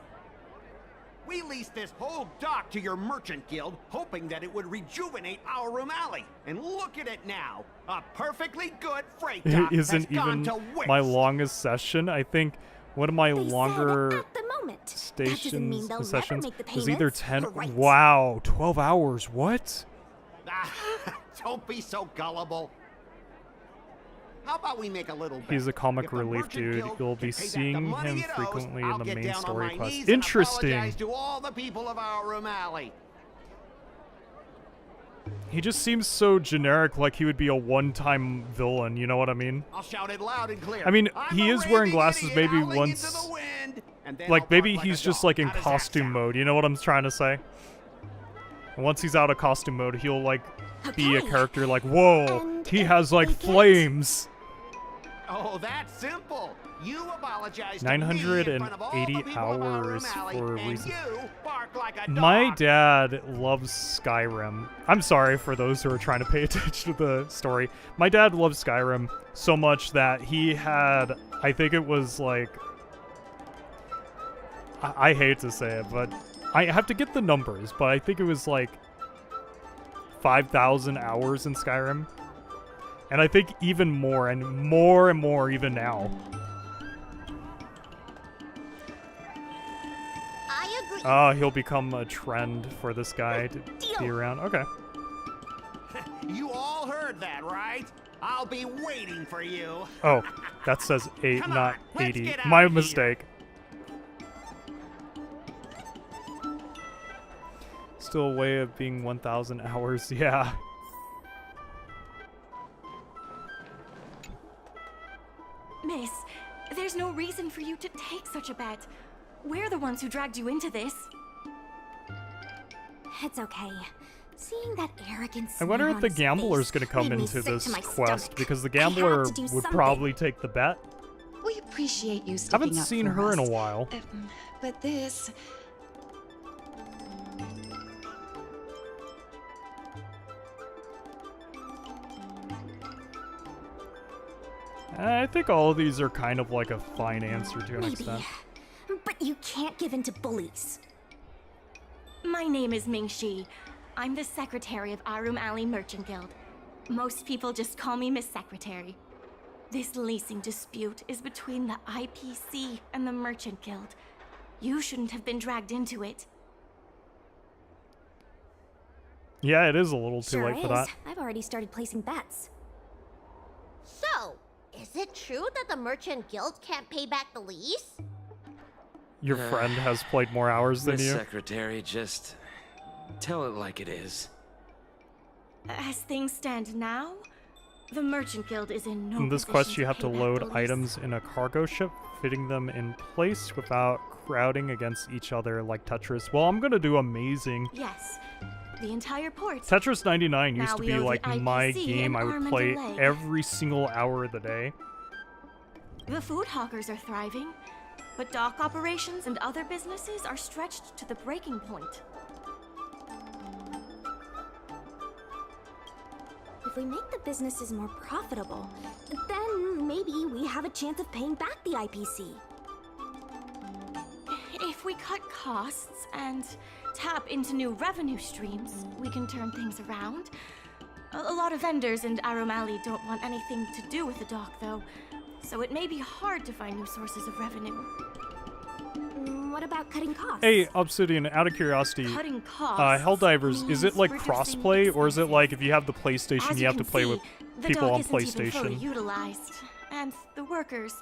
We leased this whole dock to your merchant guild, hoping that it would rejuvenate our room alley. And look at it now. A perfectly good freight dock It has isn't gone even to waste. my longest session. I think one of my They said longer at the moment. That doesn't mean stations they'll sessions never make the was either payments. 10. You're right. Wow, 12 hours. What? Don't be so gullible. How about we make a little bet? He's a comic If the relief Merchant dude. Guild You'll can be pay back the seeing money him it owes, frequently I'll in the get main down on story my quest. knees and Interesting. apologize to all the people of our room alley. He just seems so generic, like he would be a one-time villain, you know what I mean? I'll shout it loud and clear. I mean, I'm he a is wearing raving glasses idiot maybe howling once... into the wind, and then Like, I'll maybe bark like he's a just dog. like in How does that costume sound? mode, you know what I'm trying to say? And once he's out of costume mode, he'll like be a Okay. character like, whoa, And he if has like we get- flames. Oh, that's simple. You apologize to 980 me in front of all the people of our room hours alley, for a and reason. you bark like a My dog. dad loves Skyrim. I'm sorry for those who are trying to pay attention to the story. My dad loves Skyrim so much that he had, I think it was like, I hate to say it, but I have to get the numbers, but I think it was like 5,000 hours in Skyrim. And I think even more and more even now. I agree. Oh, he'll become a trend for this guy to be around. Okay. You all heard that, right? I'll be waiting for you. Oh, that says 8, Come not on, let's 80. get My out of here. mistake. Still a way of being 1,000 hours, yeah. Miss, there's no reason for you to take such a bet. We're the ones who dragged you into this. It's okay. Seeing that arrogance. I wonder smear if on the his gambler's face gonna come made me into sick to this my quest stomach. because the I had gambler to do would something. probably take the bet. We appreciate you I sticking haven't up seen for her in a us. while. But this... I think all of these are kind of like a fine answer to an Maybe. extent. But you can't give in to bullies. My name is Ming Shi. I'm the secretary of Arum Alley Merchant Guild. Most people just call me Miss Secretary. This leasing dispute is between the IPC and the Merchant Guild. You shouldn't have been dragged into it. Yeah, it is a little too Sure late is. for that. I've already started placing bets. So, is it true that the Merchant Guild can't pay back the lease? Your friend has played more hours than Miss you. Secretary, just tell it like it is. As things stand now, the Merchant Guild is in no In this position quest, you have to pay back load the lease. items in a cargo ship, fitting them in place without crowding against each other like Tetris. Well, I'm gonna do amazing. Yes, the entire port. Tetris 99 used Now to we be owe the like my IPC game. an I arm would and play a leg. every single hour of the day. The food hawkers are thriving, but dock operations and other businesses are stretched to the breaking point. If we make the businesses more profitable, then maybe we have a chance of paying back the IPC. If we cut costs and tap into new revenue streams, we can turn things around. A lot of vendors in Arum Alley don't want anything to do with the dock, though, so it may be hard to find new sources of revenue. What about cutting costs? Hey, Obsidian, out of curiosity, Cutting costs Helldivers, is it means like reducing crossplay, or is it like if you have the PlayStation, As you have to can play see, with the people dock on isn't even fully PlayStation? utilized, and the workers,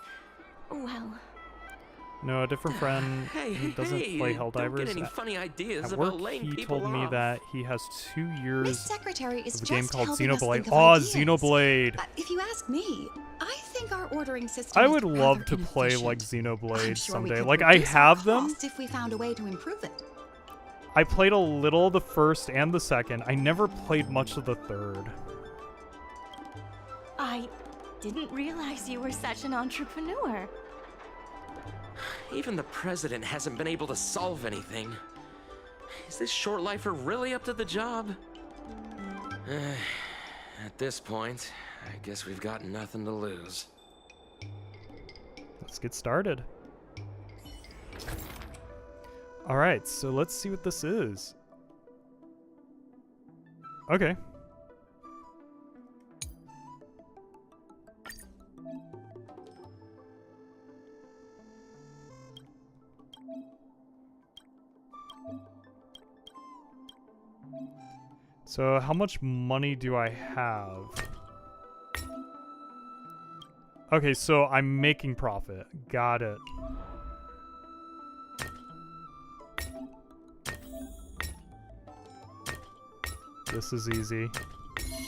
well, No, a different friend Hey, who doesn't hey, play don't Helldivers. get any funny ideas At about work, laying he people told me off. that he has 2 Miss years Secretary is of a game just called helping us Xenoblade. think of Oh, ideas. Xenoblade! If you ask me, I think our ordering system I is would love rather to play inefficient. like I'm Xenoblade sure we someday. could Like I reduce our have them. costs if we found a way to improve it. I played a little of the first and the second. I never played much of the third. I didn't realize you were such an entrepreneur. Even the president hasn't been able to solve anything. Is this short lifer really up to the job? At this point, I guess we've got nothing to lose. Let's get started. Alright, so let's see what this is. Okay. So how much money do I have? Okay, so I'm making profit. Got it. This is easy.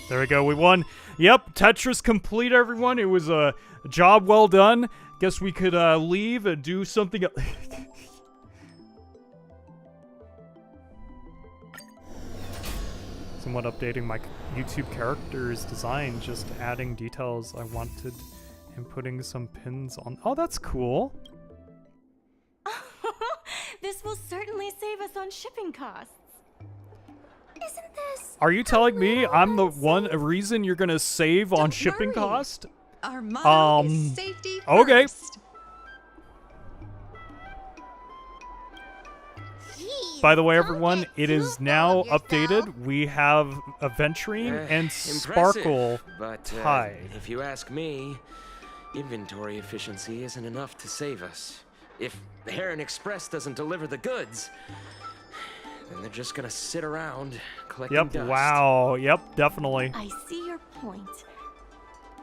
There we go. We won. Yep, Tetris complete, everyone. It was a job well done. Guess we could leave and do something else. Somewhat updating my YouTube character's design, just adding details I wanted and putting some pins on. Oh, that's cool. This will certainly save us on shipping costs. Isn't this? Are you telling me I'm the reason you're gonna save on shipping worry. cost? Our motto is safety first. Okay. By the way, everyone, it is now updated. We have Aventurine and Sparkle but, tied. If you ask me, inventory efficiency isn't enough to save us. If Heron Express doesn't deliver the goods, then they're just gonna sit around collecting Yep, dust. wow, yep, definitely. I see your point.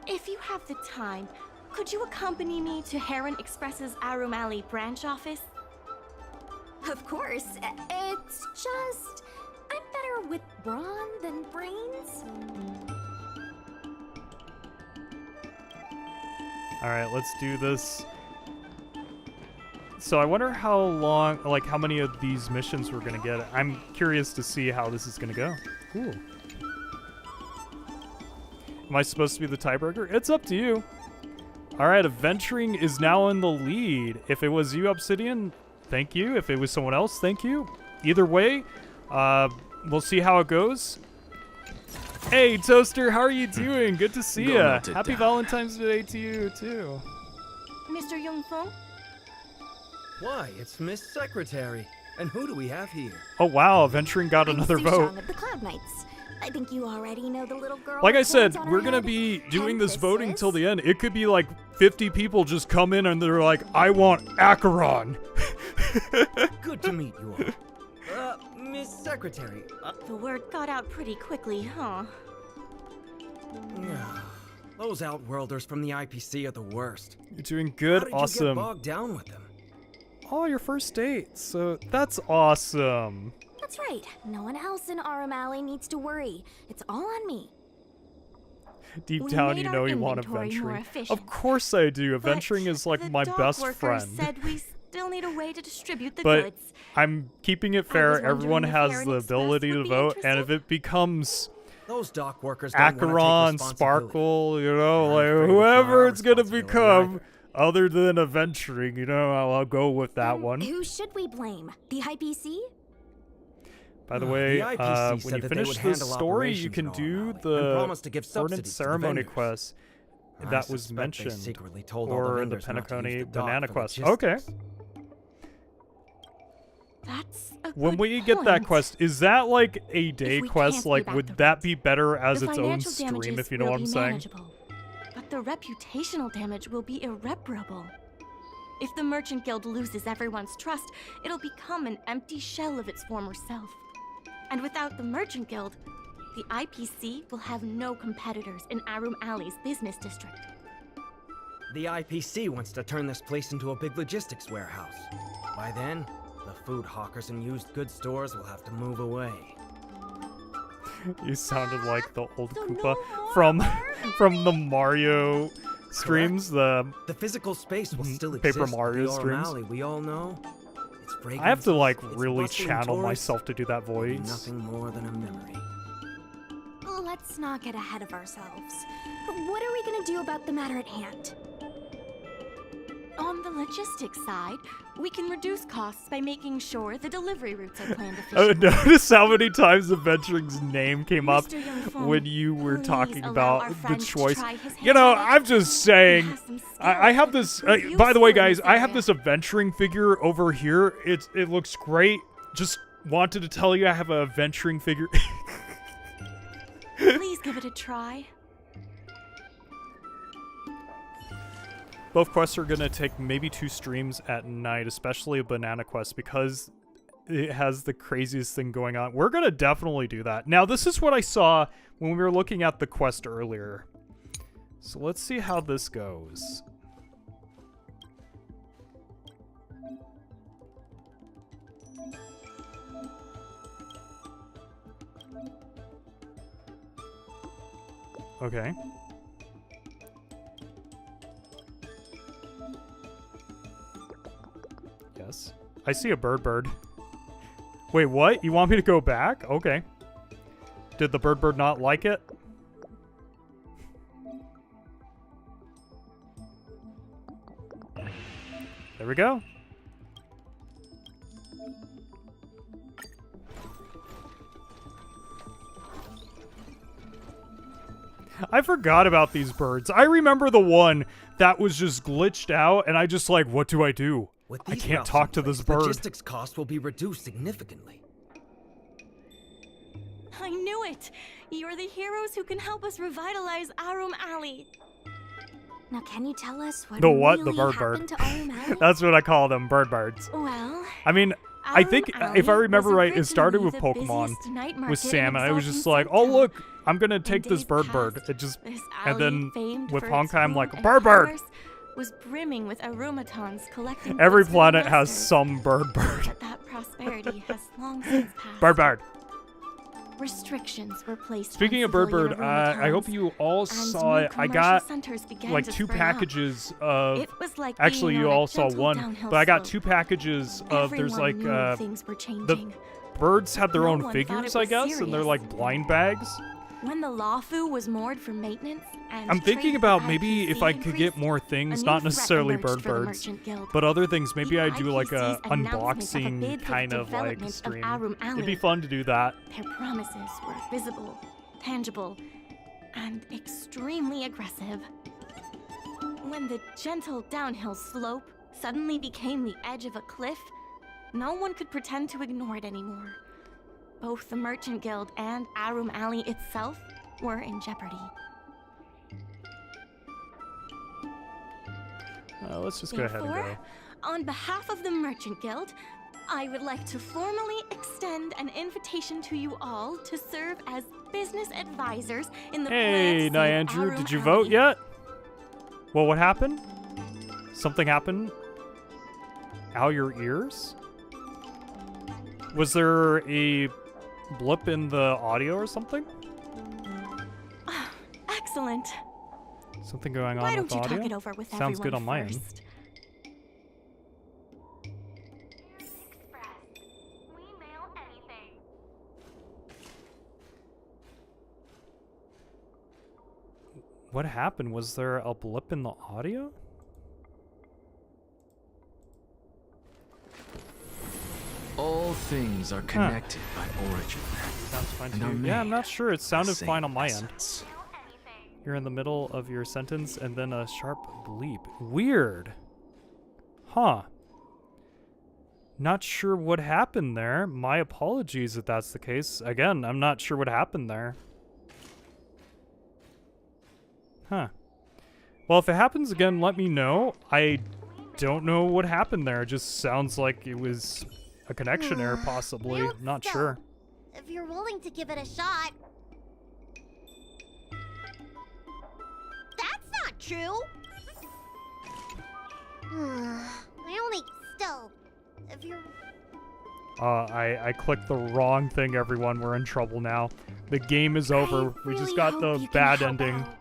If you have the time, could you accompany me to Heron Express's Arum Alley branch office? Of course. It's just I'm better with brawn than brains. Alright, let's do this. So I wonder how long, like how many of these missions we're gonna get. I'm curious to see how this is gonna go. Cool. Am I supposed to be the tiebreaker? It's up to you. Alright, Aventuring is now in the lead. If it was you, Obsidian, thank you. If it was someone else, thank you. Either way, we'll see how it goes. Hey, Toaster, how are you doing? Good to see Go ya. melt it Happy down. Valentine's Day to you, too. Mr. Yongfeng? Why, it's Miss Secretary. And who do we have here? Oh, wow, Aventuring got another vote. Of the Cloud Knights. I think you already know the little girl. Like I with said, horns on we're her gonna head. be doing And this this voting is- till the end. It could be like 50 people just come in and they're like, I want Acheron. Good to meet you all. Miss Secretary. The word got out pretty quickly, huh? Those Outworlders from the IPC are the worst. You're doing good, How did you get awesome. bogged down with them? Oh, your first date. So that's awesome. That's right. No one else in Arum Alley needs to worry. It's all on me. Deep We down, made you our know you want inventory more Aventuring. efficient. Of course I do. But Aventuring is like the my dock best workers friend. said we still need a way to distribute the But goods. I'm keeping it I fair. was Everyone wondering if has Heron the Express ability would to be vote, and interested? if it becomes Those dock workers don't wanna take Acheron, responsibility. Sparkle, you know, I'm like afraid it's whoever not our it's gonna responsibility become, other than Aventuring, you know, I'll go with that one. Who should we blame? The IPC? By the way, The IPC when said you that they finish would this handle story, you operations can in do Alley, and the promised to give subsidies Ordnance to the Ceremony vendors. quest I that was suspect they mentioned, secretly told all the or the vendors not to use Penacony the dock Banana for quest. logistics. Okay. That's a When good we get that point. quest, is that like a day we quest? can't pay Like, back would the that be better as The its own financial stream, damages if you know will what I'm be saying? manageable, but the reputational damage will be irreparable. If the Merchant Guild loses everyone's trust, it'll become an empty shell of its former self. And without the Merchant Guild, the IPC will have no competitors in Arum Alley's business district. The IPC wants to turn this place into a big logistics warehouse. By then, the food hawkers and used goods stores will have to move away. You sounded like the old Koopa from the Mario streams. The physical space will still Paper exist. Mario the Arum streams. Alley we all know. Its I have to like fragrances, its really bustling channel tourists, myself to do that will be voice. nothing more than a memory. Let's not get ahead of ourselves. What are we gonna do about the matter at hand? On the logistics side, we can reduce costs by making sure the delivery routes are planned Oh, efficiently. notice how many times Aventuring's name came up Mr. Yongfeng, when you were please talking allow our about the friend to choice. try his You know, hand at it. I'm just saying. He has some I have skills this. that could By the way, useful in guys, this I have area. this Aventuring figure over here. It looks great. Just wanted to tell you I have a Aventuring figure. Please give it a try. Both quests are gonna take maybe 2 streams at night, especially a banana quest, because it has the craziest thing going on. We're gonna definitely do that. Now, this is what I saw when we were looking at the quest earlier. So let's see how this goes. Okay. Yes. I see a bird. Wait, what? You want me to go back? Okay. Did the bird not like it? There we go. I forgot about these birds. I remember the one that was just glitched out, and I just like, what do I do? With I these can't routes talk in to place, this bird. Logistics costs will be reduced significantly. I knew it! You're the heroes who can help us revitalize Arum Alley. Now, can you tell us what The what? really The bird. happened to Arum Alley? That's what I call them, birds. Well, I mean, I think, Alley if I remember was right, it started with originally the Pokemon, busiest night with market Sam, in and I was just Exalted like, oh Center. look, I'm gonna take this days bird. past, It just, this and alley, then famed with for its Honkai, I'm food like, and bird. commerce, was brimming with aromatons collecting Every goods for their planet has masters. some bird. But that prosperity has long since passed. Bird. Restrictions were placed. Speaking on of bird, civilian I hope aromatons, you all and saw new it. I commercial got centers began like to 2 spring up. packages of. It was like Actually, being you on a all saw gentle one, downhill but I got slope. 2 packages of. There's Everyone like knew things were the changing. birds had their No own one thought figures, it I was guess, and they're serious. like blind bags. When the Lawfu was moored for maintenance and I'm thinking trade about for maybe IPC if I could get increased, more a things, new not threat necessarily emerged for the birds, Merchant Guild. but other things. Maybe The I do like a IPC's announcement of a unboxing bid for the kind of like development of stream. Arum It'd be Alley. fun to do that. Their promises were visible, tangible, and extremely aggressive. When the gentle downhill slope suddenly became the edge of a cliff, no one could pretend to ignore it anymore. Both the Merchant Guild and Arum Alley itself were in jeopardy. Let's just go ahead and go. Therefore, on behalf of the Merchant Guild, I would like to formally extend an invitation to you all to serve as business advisors in the Hey, plan to save Nyandrew, Arum did you Alley. vote yet? Well, what happened? Something happened? Ow, your ears? Was there a blip in the audio or something? Excellent. Something going on Why with don't you audio? talk it over with Sounds good everyone on my end. first? What happened? Was there a blip in the audio? All things are connected by origin. Sounds fine and to are you. Yeah, I'm made not sure. It of the sounded same fine on my end. essence. You're in the middle of your sentence and then a sharp bleep. Weird. Huh. Not sure what happened there. My apologies if that's the case. Again, I'm not sure what happened there. Huh. Well, if it happens again, let me know. I don't know what happened there. It just sounds like it was a connection error, possibly. Hold Not still. sure. If you're willing to give it a shot. That's not true. I only still. If you're. I clicked the wrong thing, everyone. We're in trouble now. The game is over. We just really got hope the you can bad help ending. out.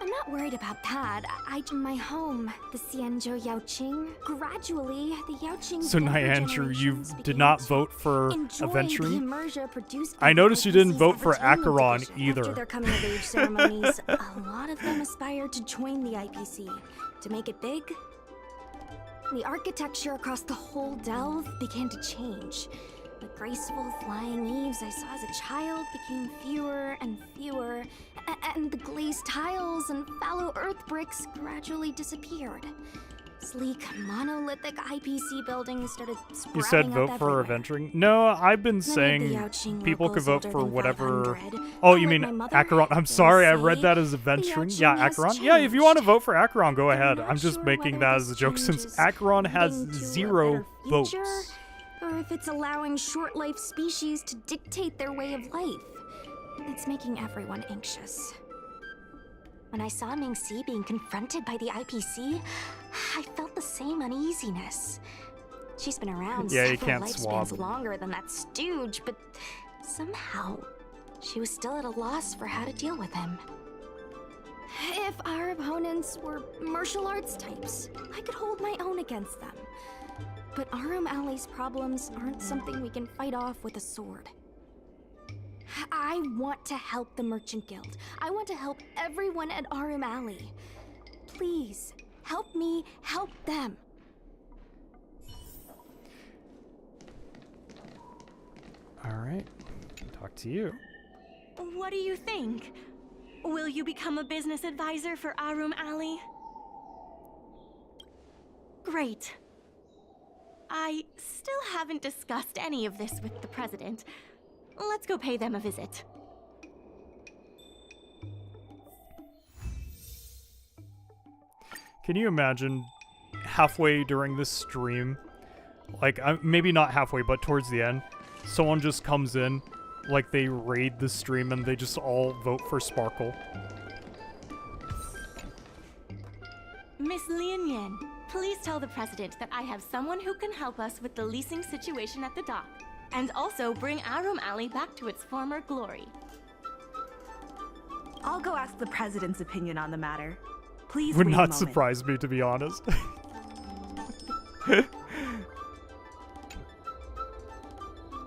I'm not worried about that. My home, the Xianzhou Yaoqing. Gradually, the Yaoqing. So, Nyandrew, you did not vote for Adventuring? I I noticed you didn't vote for Acheron After either. their coming of age ceremonies, a lot of them aspired to join the IPC. To make it big, the architecture across the whole delve began to change. The graceful flying eaves I saw as a child became fewer and fewer, and the glazed tiles and fallow earth bricks gradually disappeared. Sleek, monolithic IPC buildings started sprouting You said up vote for everywhere. Adventuring? No, I've been Many of the saying Yaoqing people could vote locals for older than whatever. 500. Oh, But you like mean my mother, Acheron? I'm they sorry, I say read that as the Adventuring. Yaoqing Yeah, has Acheron. Yeah, if you want to changed. vote for Acheron, go I'm ahead. not I'm just sure making whether that as a this joke since change is Acheron has leading to a 0 better votes. future, or if it's allowing short-life species to dictate their way of life. It's making everyone anxious. When I saw Ming-Si being confronted by the IPC, I felt the same uneasiness. She's been around Yeah, you several can't lifespans swab. longer than that stooge, but somehow she was still at a loss for how to deal with him. If our opponents were martial arts types, I could hold my own against them. But Arum Alley's problems aren't something we can fight off with a sword. I want to help the Merchant Guild. I want to help everyone at Arum Alley. Please, help me help them. Alright. Talk to you. What do you think? Will you become a business advisor for Arum Alley? Great. I still haven't discussed any of this with the president. Let's go pay them a visit. Can you imagine halfway during this stream, like maybe not halfway, but towards the end, someone just comes in, like they raid the stream and they just all vote for Sparkle? Miss Lian Yan, please tell the president that I have someone who can help us with the leasing situation at the dock, and also bring Arum Alley back to its former glory. I'll go ask the president's opinion on the matter. Please Would wait a not moment. surprise me, to be honest.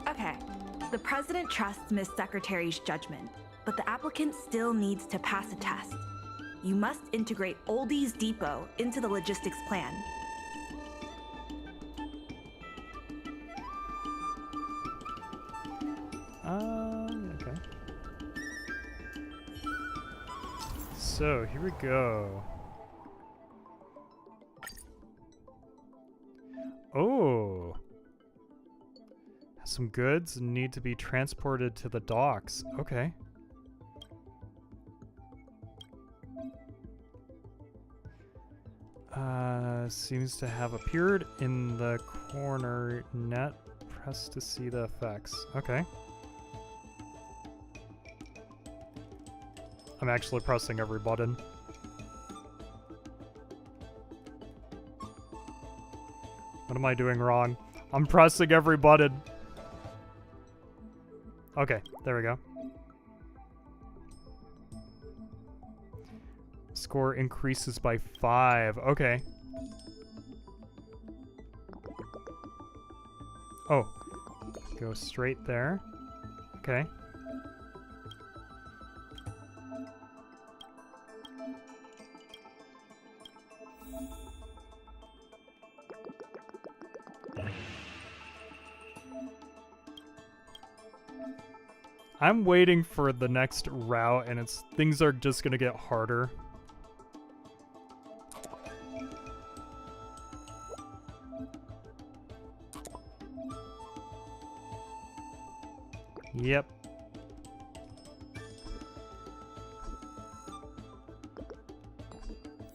Okay. The president trusts Miss Secretary's judgment, but the applicant still needs to pass a test. You must integrate Oldie's Depot into the logistics plan. Okay. So, here we go. Oh! Some goods need to be transported to the docks. Okay. Seems to have appeared in the corner net. Press to see the effects. Okay. I'm actually pressing every button. What am I doing wrong? I'm pressing every button. Okay, there we go. Score increases by 5. Okay. Oh. Go straight there. Okay. I'm waiting for the next route, and things are just gonna get harder. Yep.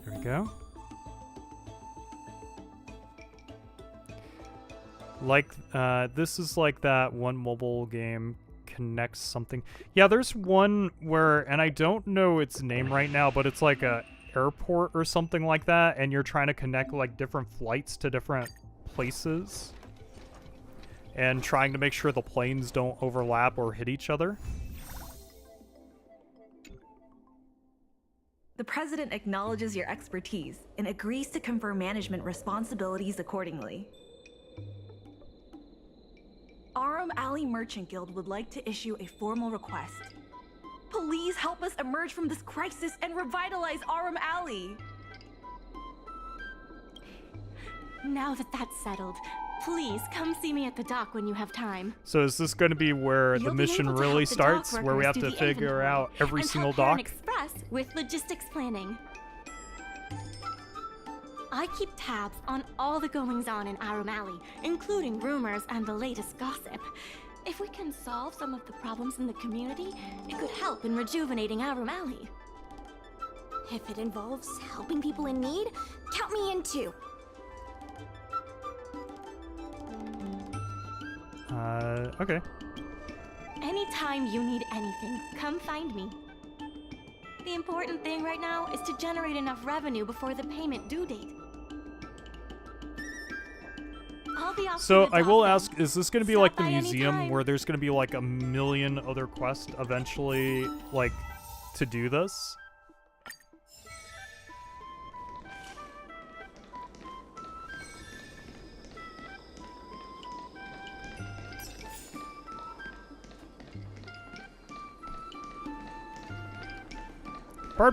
There we go. Like, this is like that one mobile game, Connect something. Yeah, there's one where, and I don't know its name right now, but it's like a airport or something like that, and you're trying to connect like different flights to different places and trying to make sure the planes don't overlap or hit each other. The president acknowledges your expertise and agrees to confer management responsibilities accordingly. Arum Alley Merchant Guild would like to issue a formal request. Please help us emerge from this crisis and revitalize Arum Alley. Now that that's settled, please come see me at the dock when you have time. So is this going to be where the mission really starts, where we have to figure out every single dock? Express with logistics planning. I keep tabs on all the goings-on in Arum Alley, including rumors and the latest gossip. If we can solve some of the problems in the community, it could help in rejuvenating Arum Alley. If it involves helping people in need, count me in too. Okay. Anytime you need anything, come find me. The important thing right now is to generate enough revenue before the payment due date. I'll be off So to the I will dock ask, is this going to be Stop like the by museum anytime. where there's going to be like a million other quests eventually, like, to do this?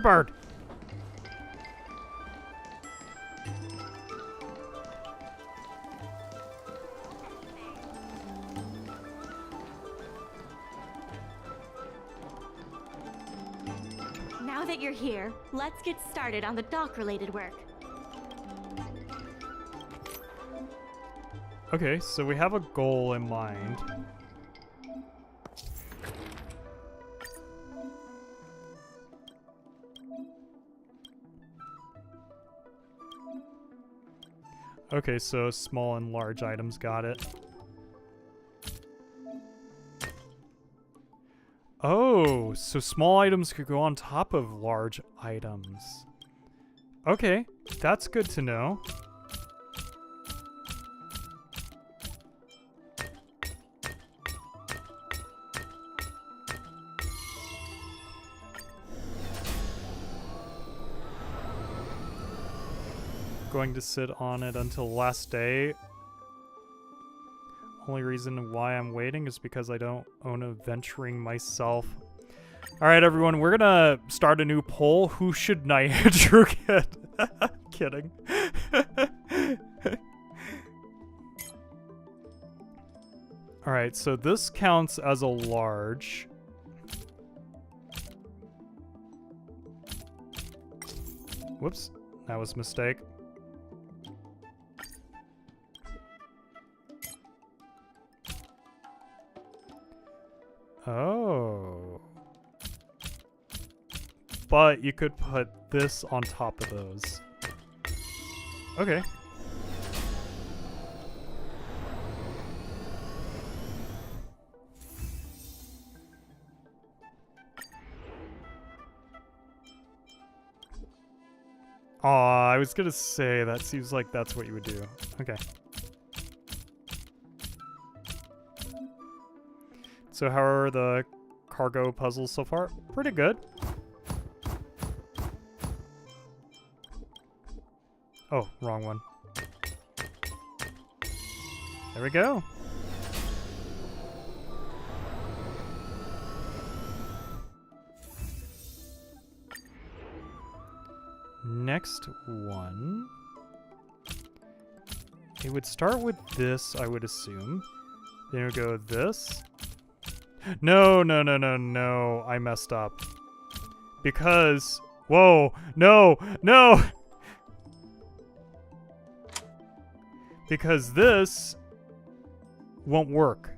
Bird. Now that you're here, let's get started on the dock-related work. Okay, so we have a goal in mind. Okay, so small and large items, got it. Oh, so small items could go on top of large items. Okay, that's good to know. Going to sit on it until last day. Only reason why I'm waiting is because I don't own a venturing myself. Alright everyone, we're gonna start a new poll. Who should Niagara get? Kidding. Alright, so this counts as a large. Whoops, that was a mistake. Oh. But you could put this on top of those. Okay. Aw, I was gonna say, that seems like that's what you would do. Okay. So how are the cargo puzzles so far? Pretty good. Oh, wrong one. There we go. Next one. It would start with this, I would assume. Then it would go with this. No, I messed up. Because, whoa, no. Because this won't work.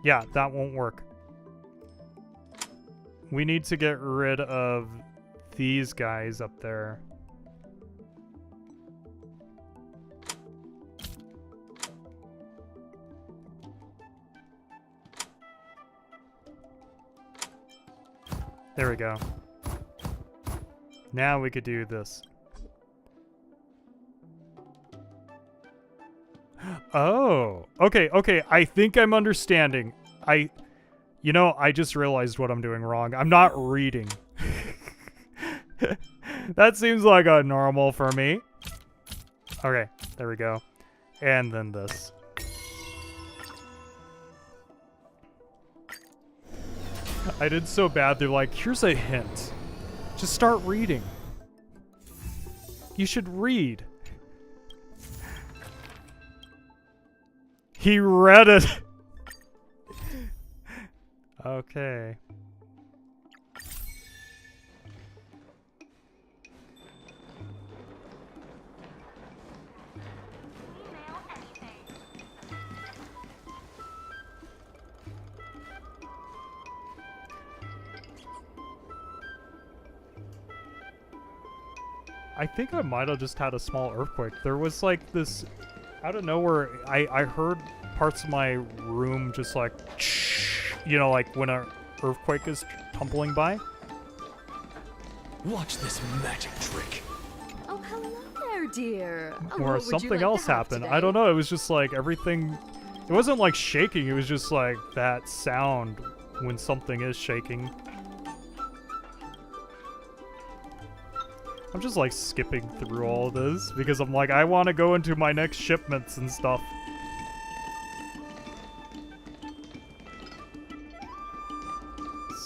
Yeah, that won't work. We need to get rid of these guys up there. There we go. Now we could do this. Oh, okay. I think I'm understanding. You know, I just realized what I'm doing wrong. I'm not reading. That seems like a normal for me. Okay, there we go. And then this. I did so bad, they're like, here's a hint. Just start reading. You should read. He read it. Okay. I think I might have just had a small earthquake. There was like this, out of nowhere, I heard parts of my room just like, you know, like when an earthquake is tumbling by. Watch this magic trick. Oh, hello there, dear. Oh, Or what would you something like to else have happened. today? I don't know. It was just like everything. It wasn't like shaking. It was just like that sound when something is shaking. I'm just like skipping through all of this because I'm like, I want to go into my next shipments and stuff.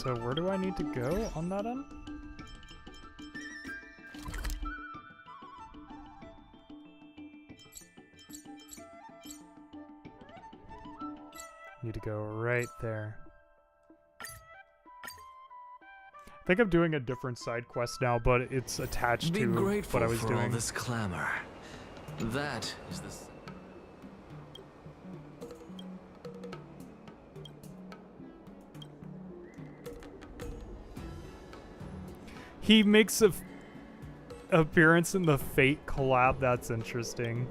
So where do I need to go on that end? Need to go right there. I think I'm doing a different side quest now, but it's attached Be to grateful what I was for all doing. this clamor. That is the. He makes a appearance in the Fate collab. That's interesting.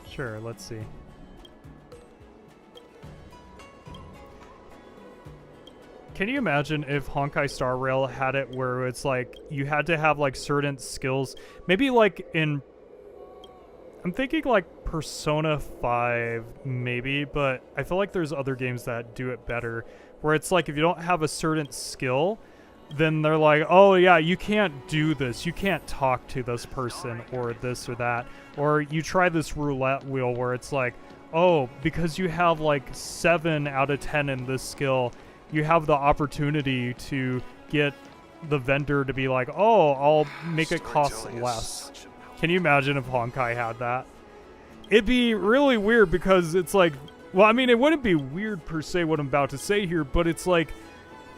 Sure, let's see. Can you imagine if Honkai Star Rail had it where it's like you had to have like certain skills? Maybe like in, I'm thinking like Persona 5 maybe, but I feel like there's other games that do it better where it's like if you don't have a certain skill, then they're like, oh yeah, you can't do this. You can't talk to this person or this or that. Or you try this roulette wheel where it's like, oh, because you have like 7 out of 10 in this skill, you have the opportunity to get the vendor to be like, oh, I'll make it cost less. Can you imagine if Honkai had that? It'd be really weird because it's like, well, I mean, it wouldn't be weird per se what I'm about to say here, but it's like,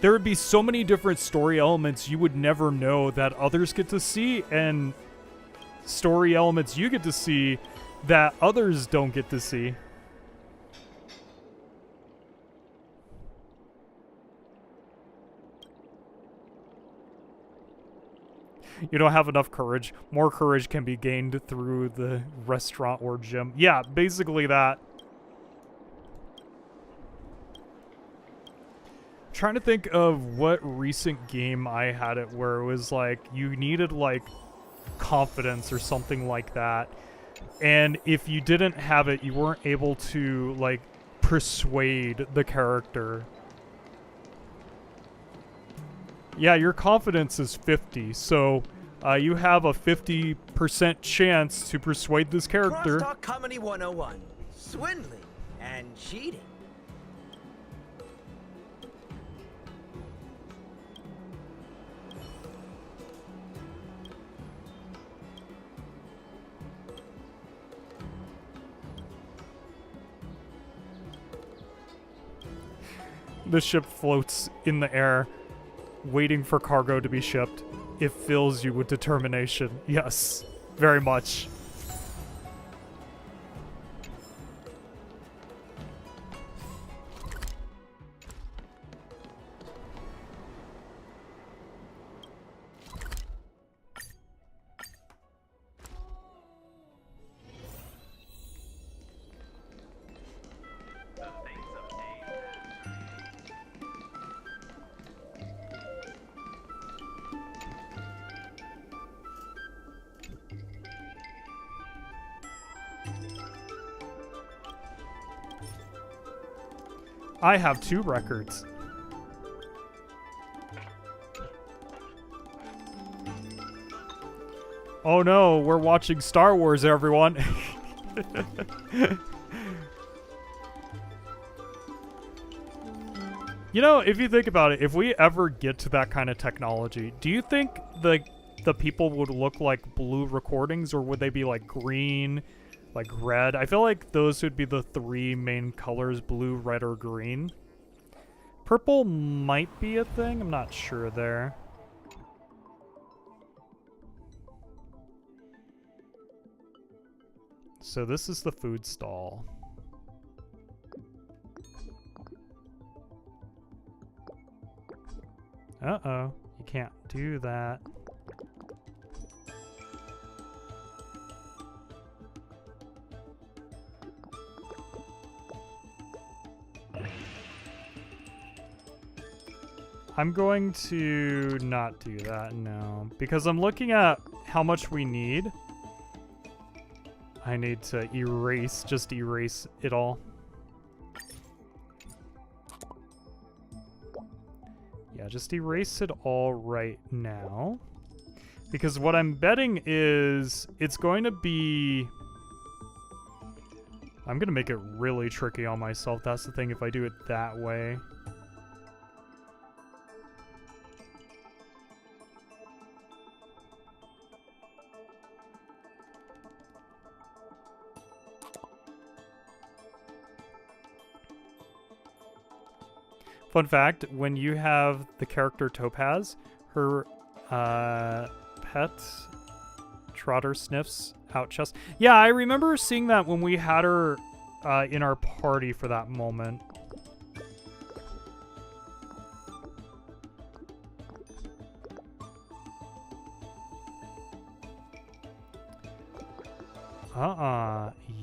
there would be so many different story elements you would never know that others get to see, and story elements you get to see that others don't get to see. You don't have enough courage. More courage can be gained through the restaurant or gym. Yeah, basically that. Trying to think of what recent game I had it where it was like you needed like confidence or something like that, and if you didn't have it, you weren't able to like persuade the character. Yeah, your confidence is 50, so you have a 50% chance to persuade this character. Crosstalk Comedy 101. Swindling and cheating. The ship floats in the air, waiting for cargo to be shipped. It fills you with determination. Yes, very much. I have 2 records. Oh no, we're watching Star Wars, everyone. You know, if you think about it, if we ever get to that kind of technology, do you think the people would look like blue recordings, or would they be like green, like red? I feel like those would be the 3 main colors, blue, red, or green. Purple might be a thing, I'm not sure there. So this is the food stall. Uh-oh, you can't do that. I'm going to not do that, no. Because I'm looking at how much we need. I need to just erase it all. Yeah, just erase it all right now. Because what I'm betting is it's going to be... I'm going to make it really tricky on myself. That's the thing if I do it that way. Fun fact, when you have the character Topaz, her pet Trotter sniffs out chest. Yeah, I remember seeing that when we had her in our party for that moment.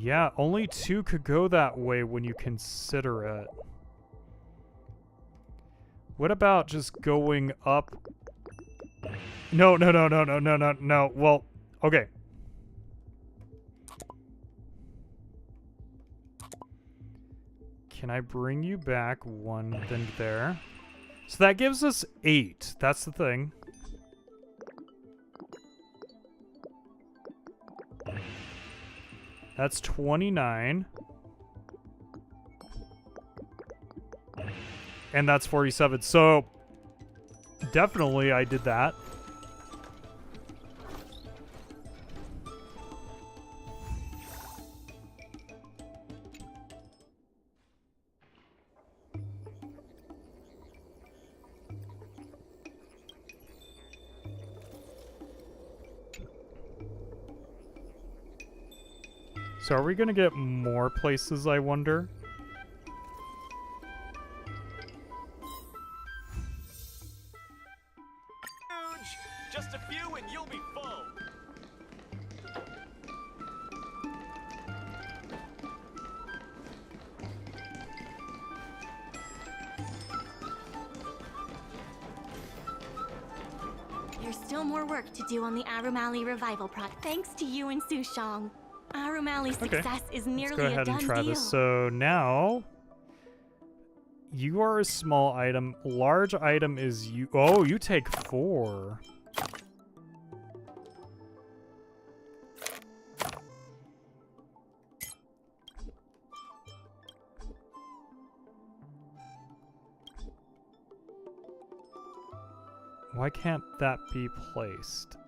Yeah, only 2 could go that way when you consider it. What about just going up? No. Well, okay. Can I bring you back 1 then there? So that gives us 8. That's the thing. That's 29. And that's 47. So, definitely I did that. So are we gonna get more places, I wonder? Just a few and you'll be full. There's still more work to do on the Arum Alley revival project. Thanks to you and Sushong. Arum Alley's success is nearly Let's go ahead a done and try deal. this. So now, you are a small item. Large item is you. Oh, you take 4. Why can't that be placed?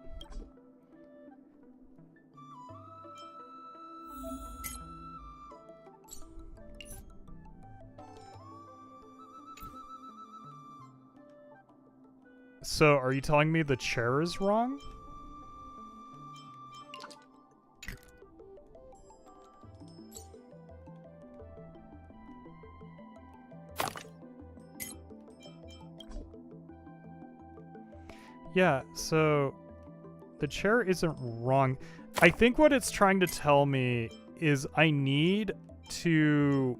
So, are you telling me the chair is wrong? Yeah, so the chair isn't wrong. I think what it's trying to tell me is I need to...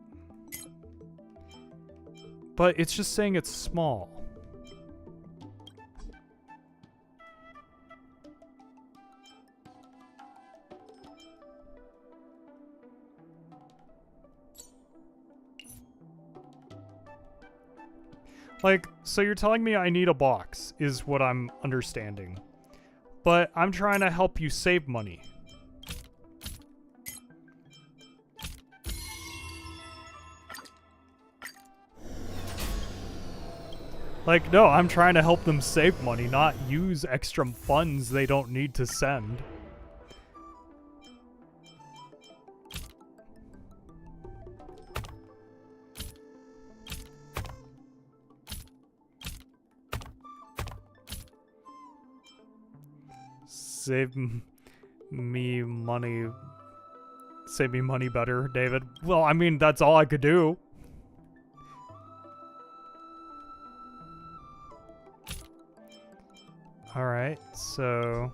But it's just saying it's small. Like, so you're telling me I need a box, is what I'm understanding. But I'm trying to help you save money. Like, no, I'm trying to help them save money, not use extra funds they don't need to send. Save me money. Save me money better, David. Well, I mean, that's all I could do. Alright, so...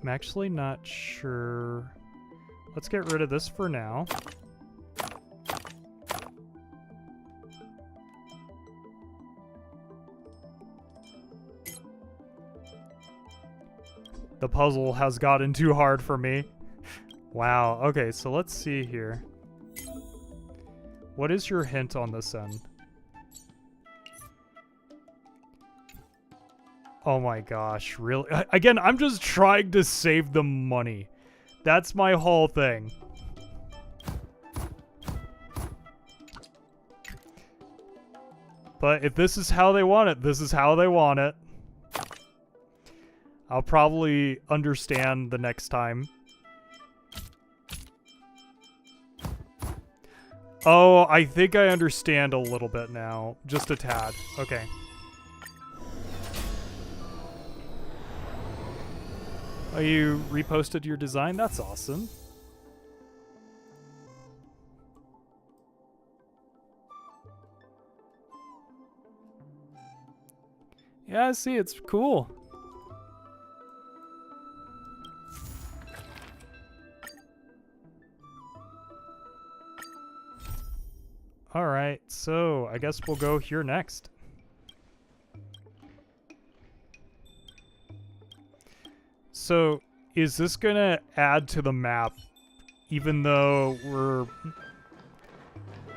I'm actually not sure. Let's get rid of this for now. The puzzle has gotten too hard for me. Wow. Okay, so let's see here. What is your hint on this end? Oh my gosh, really? Again, I'm just trying to save the money. That's my whole thing. But if this is how they want it, this is how they want it. I'll probably understand the next time. Oh, I think I understand a little bit now. Just a tad. Okay. Oh, you reposted your design? That's awesome. Yeah, I see. It's cool. Alright, so I guess we'll go here next. So, is this gonna add to the map, even though we're...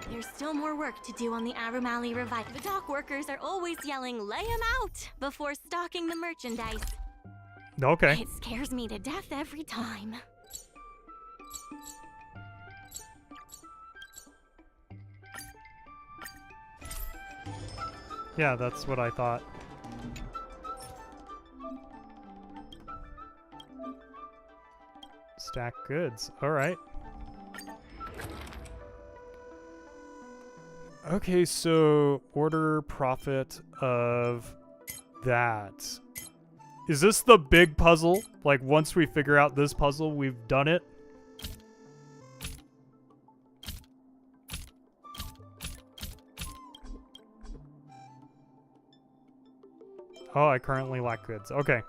There's still more work to do on the Arum Alley Revival. The dock workers are always yelling, "Lay 'em out!" before stocking the merchandise. Okay. It scares me to death every time. Yeah, that's what I thought. Stack goods. Alright. Okay, so order profit of that. Is this the big puzzle? Like, once we figure out this puzzle, we've done it? Oh, I currently lack goods. Okay.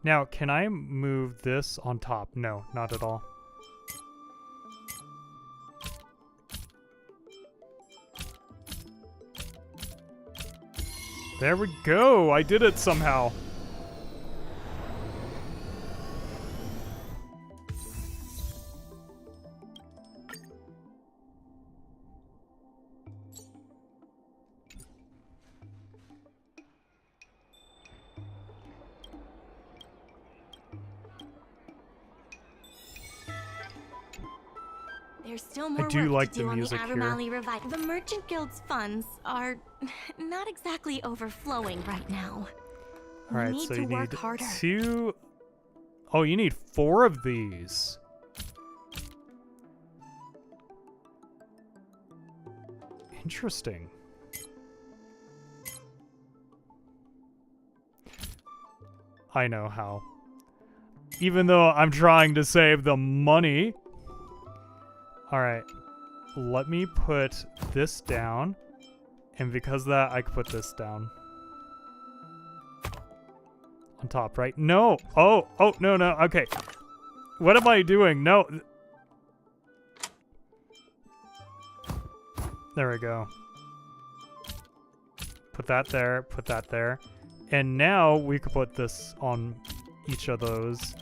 Now, can I move this on top? No, not at all. There we go! I did it somehow! There's still more I do work like to do the on music the Arum here. Alley Revival. The Merchant Guild's funds are not exactly overflowing right now. Alright, we need so to you work need harder. 2... Oh, you need 4 of these. Interesting. I know how. Even though I'm trying to save the money. Alright. Let me put this down. And because of that, I can put this down. On top, right? No! Oh! Oh, no, no. Okay. What am I doing? No. There we go. Put that there. Put that there. And now we could put this on each of those.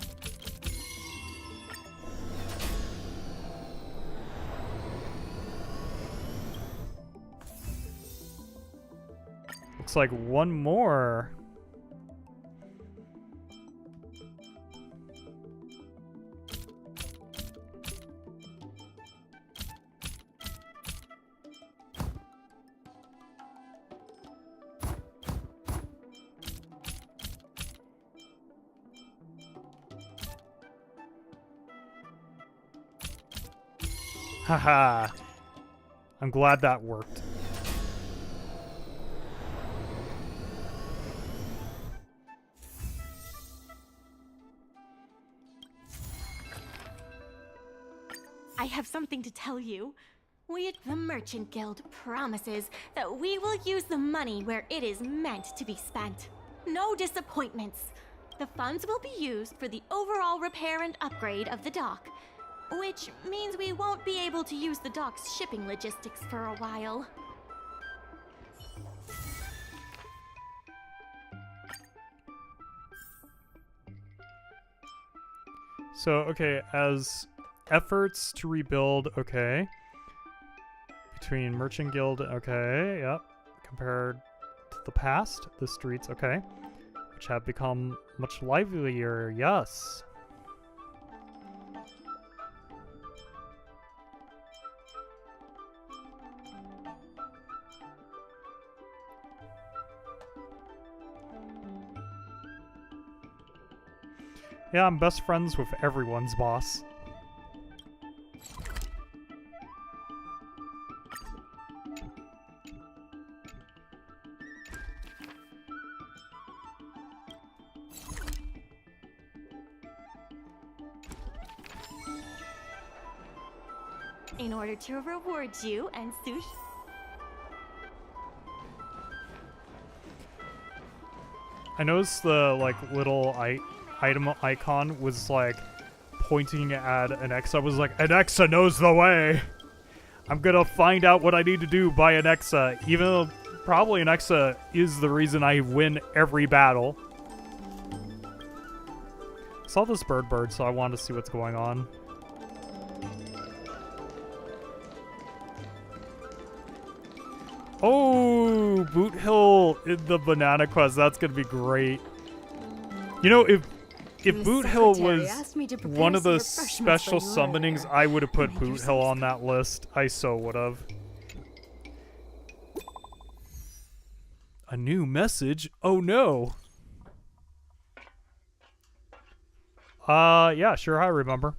Looks like one more. Haha. I'm glad that worked. I have something to tell you. We at the Merchant Guild promises that we will use the money where it is meant to be spent. No disappointments. The funds will be used for the overall repair and upgrade of the dock, which means we won't be able to use the dock's shipping logistics for a while. So, okay, as efforts to rebuild, okay. Between Merchant Guild, okay, yep. Compared to the past, the streets, okay. Which have become much livelier, yes. Yeah, I'm best friends with everyone's boss. In order to reward you and Sush. I noticed the like little item icon was like pointing at Anexa. I was like, Anexa knows the way. I'm gonna find out what I need to do by Anexa, even though probably Anexa is the reason I win every battle. I saw this bird, so I wanted to see what's going on. Oh, Boot Hill in the Banana Quest. That's gonna be great. You know, if Boot Hill was one of the special summonings, I would have put Boot Hill on that list. I so would have. A new message? Oh no. Yeah, sure, I remember.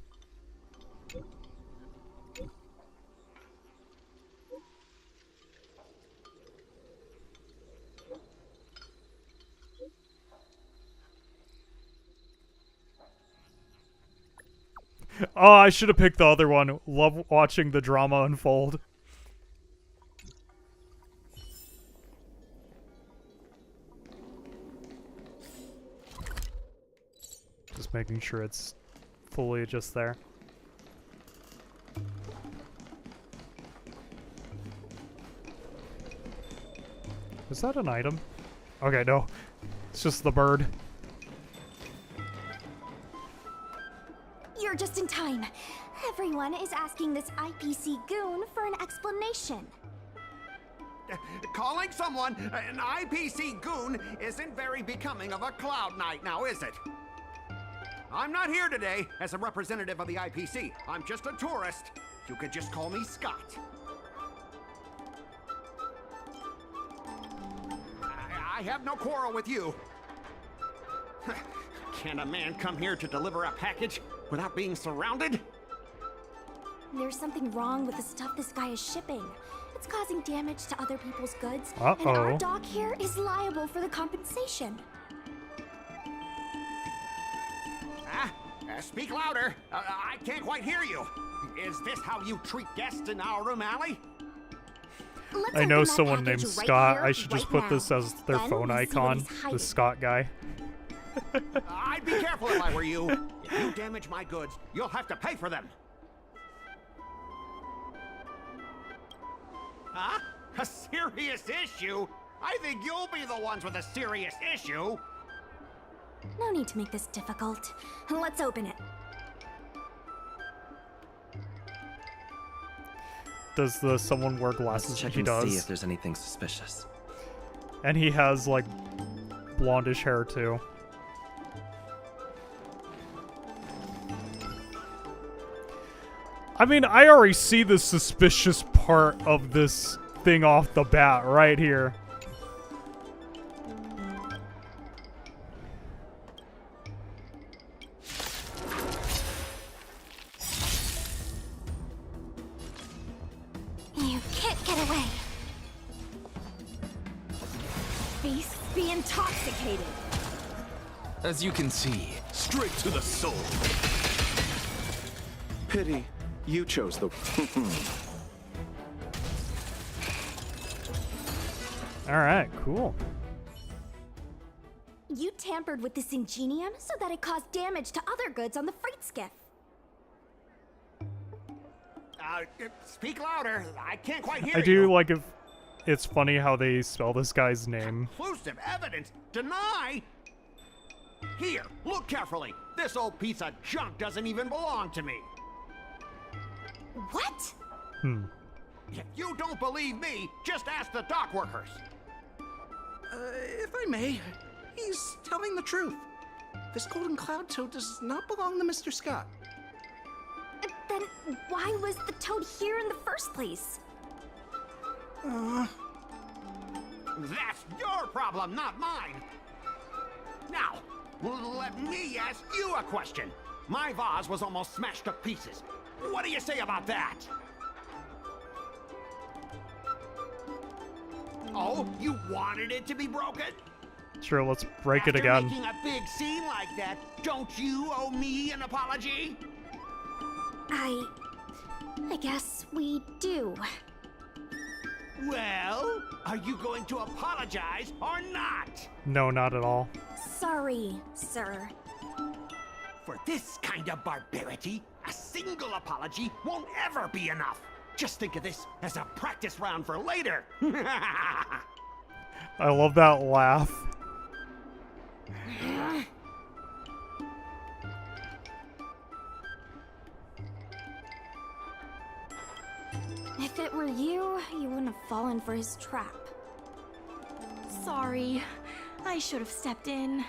Oh, I should have picked the other one. Love watching the drama unfold. Just making sure it's fully just there. Is that an item? Okay, no. It's just the bird. You're just in time. Everyone is asking this IPC goon for an explanation. Calling someone an IPC goon isn't very becoming of a Cloud Knight now, is it? I'm not here today as a representative of the IPC. I'm just a tourist. You could just call me Scott. I have no quarrel with you. Can a man come here to deliver a package without being surrounded? There's something wrong with the stuff this guy is shipping. It's causing damage to other people's goods, and our dock here is liable for the compensation. Speak louder. I can't quite hear you. Is this how you treat guests in our room alley? I know someone named Scott. I should just put this as their phone icon. The Scott guy. I'd be careful if I were you. If you damage my goods, you'll have to pay for them. Huh? A serious issue? I think you'll be the ones with a serious issue. No need to make this difficult. Let's open it. Does the someone wear glasses? Let's check he and does. see if there's anything suspicious. And he has like blondish hair too. I mean, I already see the suspicious part of this thing off the bat right here. Get away! Beasts be intoxicated! As you can see, straight to the soul. Pity, you chose the... Alright, cool. You tampered with this ingenium so that it caused damage to other goods on the freight skiff. Speak louder. I can't quite hear I you. do like if it's funny how they spell this guy's name. Conclusive evidence? Deny? Here, look carefully. This old piece of junk doesn't even belong to me. What? If you don't believe me, just ask the dock workers. If I may, he's telling the truth. This golden cloud toad does not belong to Mr. Scott. Then why was the toad here in the first place? That's your problem, not mine. Now, let me ask you a question. My vase was almost smashed to pieces. What do you say about that? Oh, you wanted it to be broken? Sure, let's break it After again. making a big scene like that, don't you owe me an apology? I guess we do. Well, are you going to apologize or not? No, not at all. Sorry, sir. For this kind of barbarity, a single apology won't ever be enough. Just think of this as a practice round for later. I love that laugh. If it were you, you wouldn't have fallen for his trap. Sorry. I should have stepped in.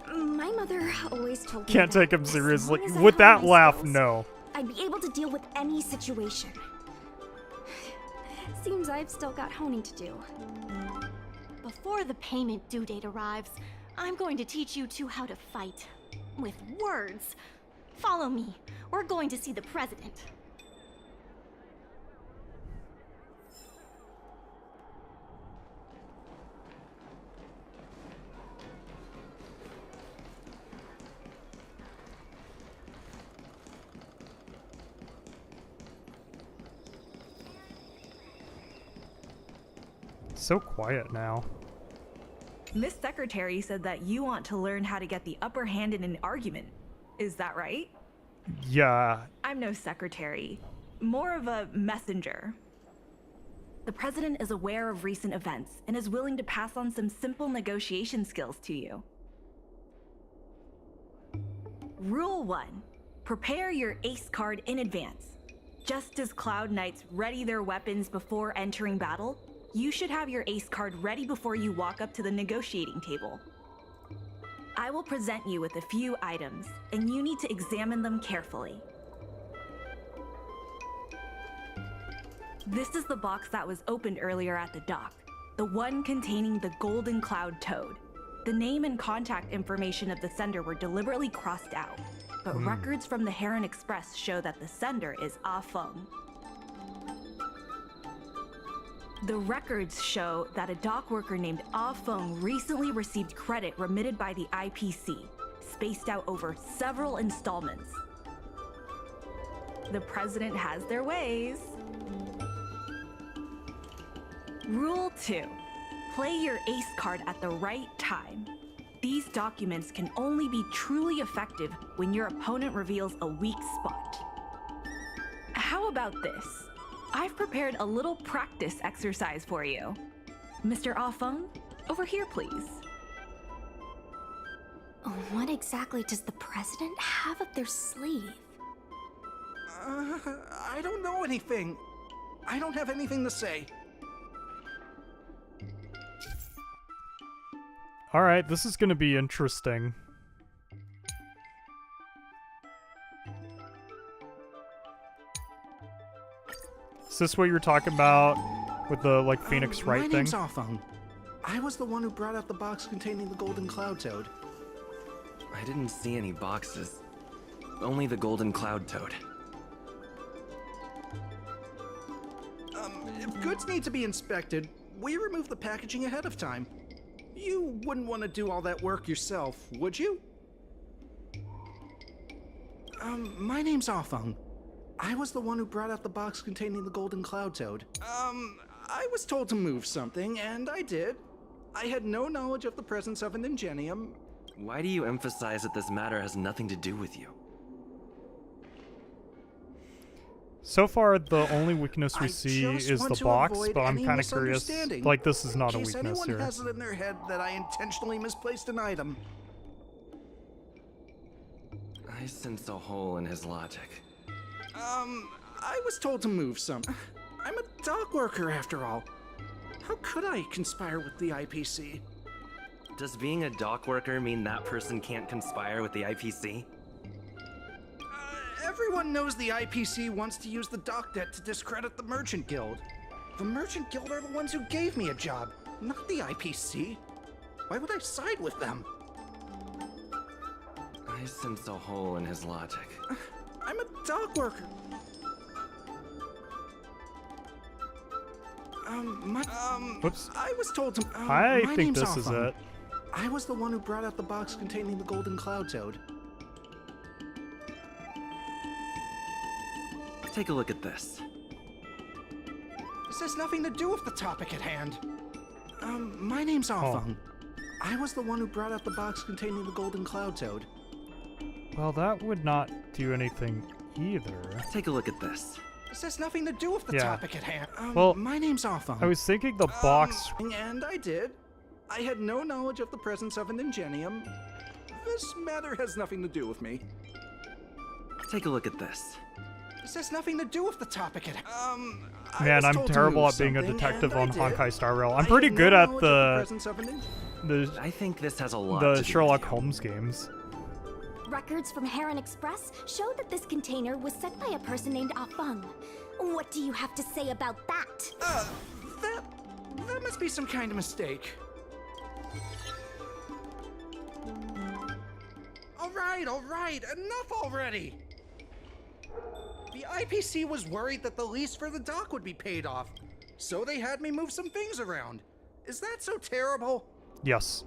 My mother always told me Can't that take him as seriously. long as I With that honed my laugh, skills, no. I'd be able to deal with any situation. Seems I've still got honing to do. Before the payment due date arrives, I'm going to teach you two how to fight. With words. Follow me. We're going to see the president. So quiet now. Miss Secretary said that you want to learn how to get the upper hand in an argument. Is that right? Yeah. I'm no secretary, more of a messenger. The president is aware of recent events and is willing to pass on some simple negotiation skills to you. Rule 1. Prepare your ace card in advance. Just as Cloud Knights ready their weapons before entering battle, you should have your ace card ready before you walk up to the negotiating table. I will present you with a few items, and you need to examine them carefully. This is the box that was opened earlier at the dock, the one containing the Golden Cloud Toad. The name and contact information of the sender were deliberately crossed out, but records from the Heron Express show that the sender is Ah Feng. The records show that a dock worker named Ah Feng recently received credit remitted by the IPC, spaced out over several installments. The president has their ways. Rule 2. Play your ace card at the right time. These documents can only be truly effective when your opponent reveals a weak spot. How about this? I've prepared a little practice exercise for you. Mr. Ah Feng, over here, please. What exactly does the president have up their sleeve? I don't know anything. I don't have anything to say. Alright, this is gonna be interesting. Is this what you were talking about with the, like, Phoenix Wright My thing? name's Ah Feng. I was the one who brought out the box containing the Golden Cloud Toad. I didn't see any boxes. Only the Golden Cloud Toad. If goods need to be inspected, we remove the packaging ahead of time. You wouldn't want to do all that work yourself, would you? My name's Afeng. I was the one who brought out the box containing the golden cloud toad. I was told to move something, and I did. I had no knowledge of the presence of an ingenium. Why do you emphasize that this matter has nothing to do with you? So far, the only weakness we see is the box, but I'm kind of curious. Like, this is not a weakness anyone here. has it in their head that I intentionally misplaced an item. I sense a hole in his logic. I was told to move some. I'm a dock worker after all. How could I conspire with the IPC? Does being a dock worker mean that person can't conspire with the IPC? Everyone knows the IPC wants to use the dock debt to discredit the Merchant Guild. The Merchant Guild are the ones who gave me a job, not the IPC. Why would I side with them? I sense a hole in his logic. I'm a dock worker. Whoops. I was told to. I my think name's this is Afeng. it. I was the one who brought out the box containing the golden cloud toad. Take a look at this. This has nothing to do with the topic at hand. My name's Afeng. I was the one who brought out the box containing the golden cloud toad. Well, that would not do anything either. Take a look at this. This has nothing to do with the Yeah. topic at hand. Well, my name's Afeng. I was thinking the box. And I did. I had no knowledge of the presence of an ingenium. This matter has nothing to do with me. Take a look at this. This has nothing to do with the topic at hand. Man, I'm terrible at being a detective on Honkai Star Rail. I'm pretty good at the I think this has a lot the to do Sherlock with Holmes games. Records from Heron Express show that this container was sent by a person named Afeng. What do you have to say about that? That must be some kind of mistake. All right, enough already! The IPC was worried that the lease for the dock would be paid off, so they had me move some things around. Is that so terrible? Yes.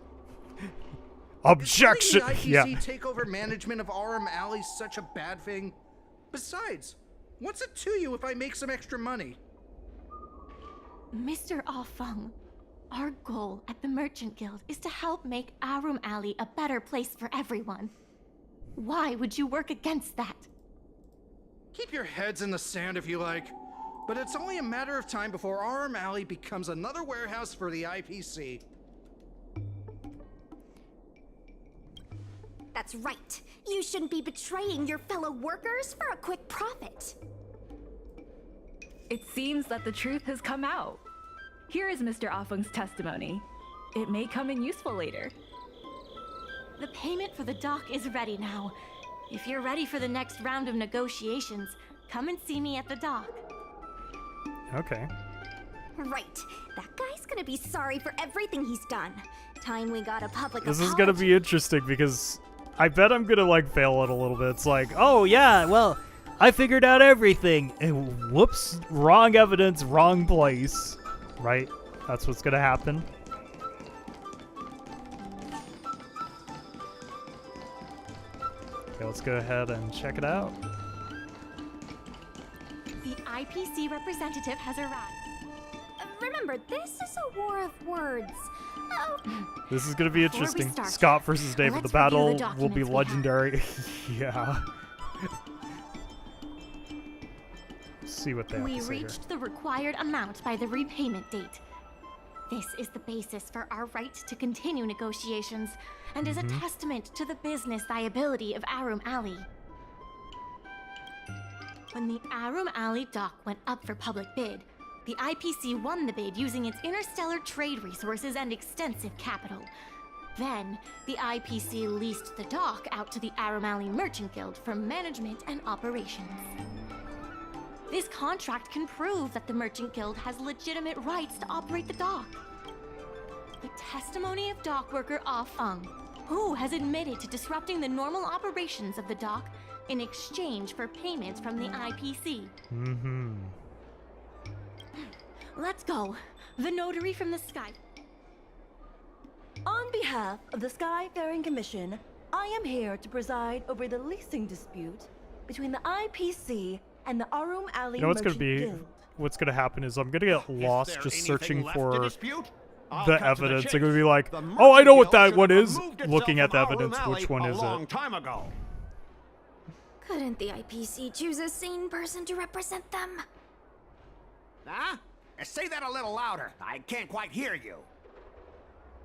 Objection! Is letting the IPC take over management of Aurum Alley such a bad thing? Besides, what's it to you if I make some extra money? Mr. Afeng, our goal at the Merchant Guild is to help make Aurum Alley a better place for everyone. Why would you work against that? Keep your heads in the sand if you like, but it's only a matter of time before Aurum Alley becomes another warehouse for the IPC. That's right. You shouldn't be betraying your fellow workers for a quick profit. It seems that the truth has come out. Here is Mr. Afeng's testimony. It may come in useful later. The payment for the dock is ready now. If you're ready for the next round of negotiations, come and see me at the dock. Okay. Right. That guy's gonna be sorry for everything he's done. Time we got a public This apology. is gonna be interesting because I bet I'm gonna like fail it a little bit. It's like, oh yeah, well, I figured out everything. And whoops, wrong evidence, wrong place. Right? That's what's gonna happen. Okay, let's go ahead and check it out. The IPC representative has arrived. Remember, this is a war of words. Oh. This is gonna be Before we interesting. start, Scott versus David. The let's battle review the will be documents we legendary. Yeah. See what they have We to say here. reached the required amount by the repayment date. This is the basis for our right to continue negotiations and is a testament to the business viability of Aurum Alley. When the Aurum Alley dock went up for public bid, the IPC won the bid using its interstellar trade resources and extensive capital. Then, the IPC leased the dock out to the Aurum Alley Merchant Guild for management and operations. This contract can prove that the Merchant Guild has legitimate rights to operate the dock. The testimony of dock worker Afeng, who has admitted to disrupting the normal operations of the dock in exchange for payments from the IPC. Let's go. The notary from the sky. On behalf of the Skyfaring Commission, I am here to preside over the leasing dispute between the IPC and the Arum Alley You know what's gonna Merchant be? Guild. What's gonna happen is I'm gonna get lost there just anything searching left to for dispute? I'll the cut to the evidence. chase. I'm gonna be like, The oh, I know Merchant what that Guild one should have is. removed itself Looking at the from Arum evidence, which Alley one a is long it? time ago. Couldn't the IPC choose a sane person to represent them? Huh? Say that a little louder. I can't quite hear you.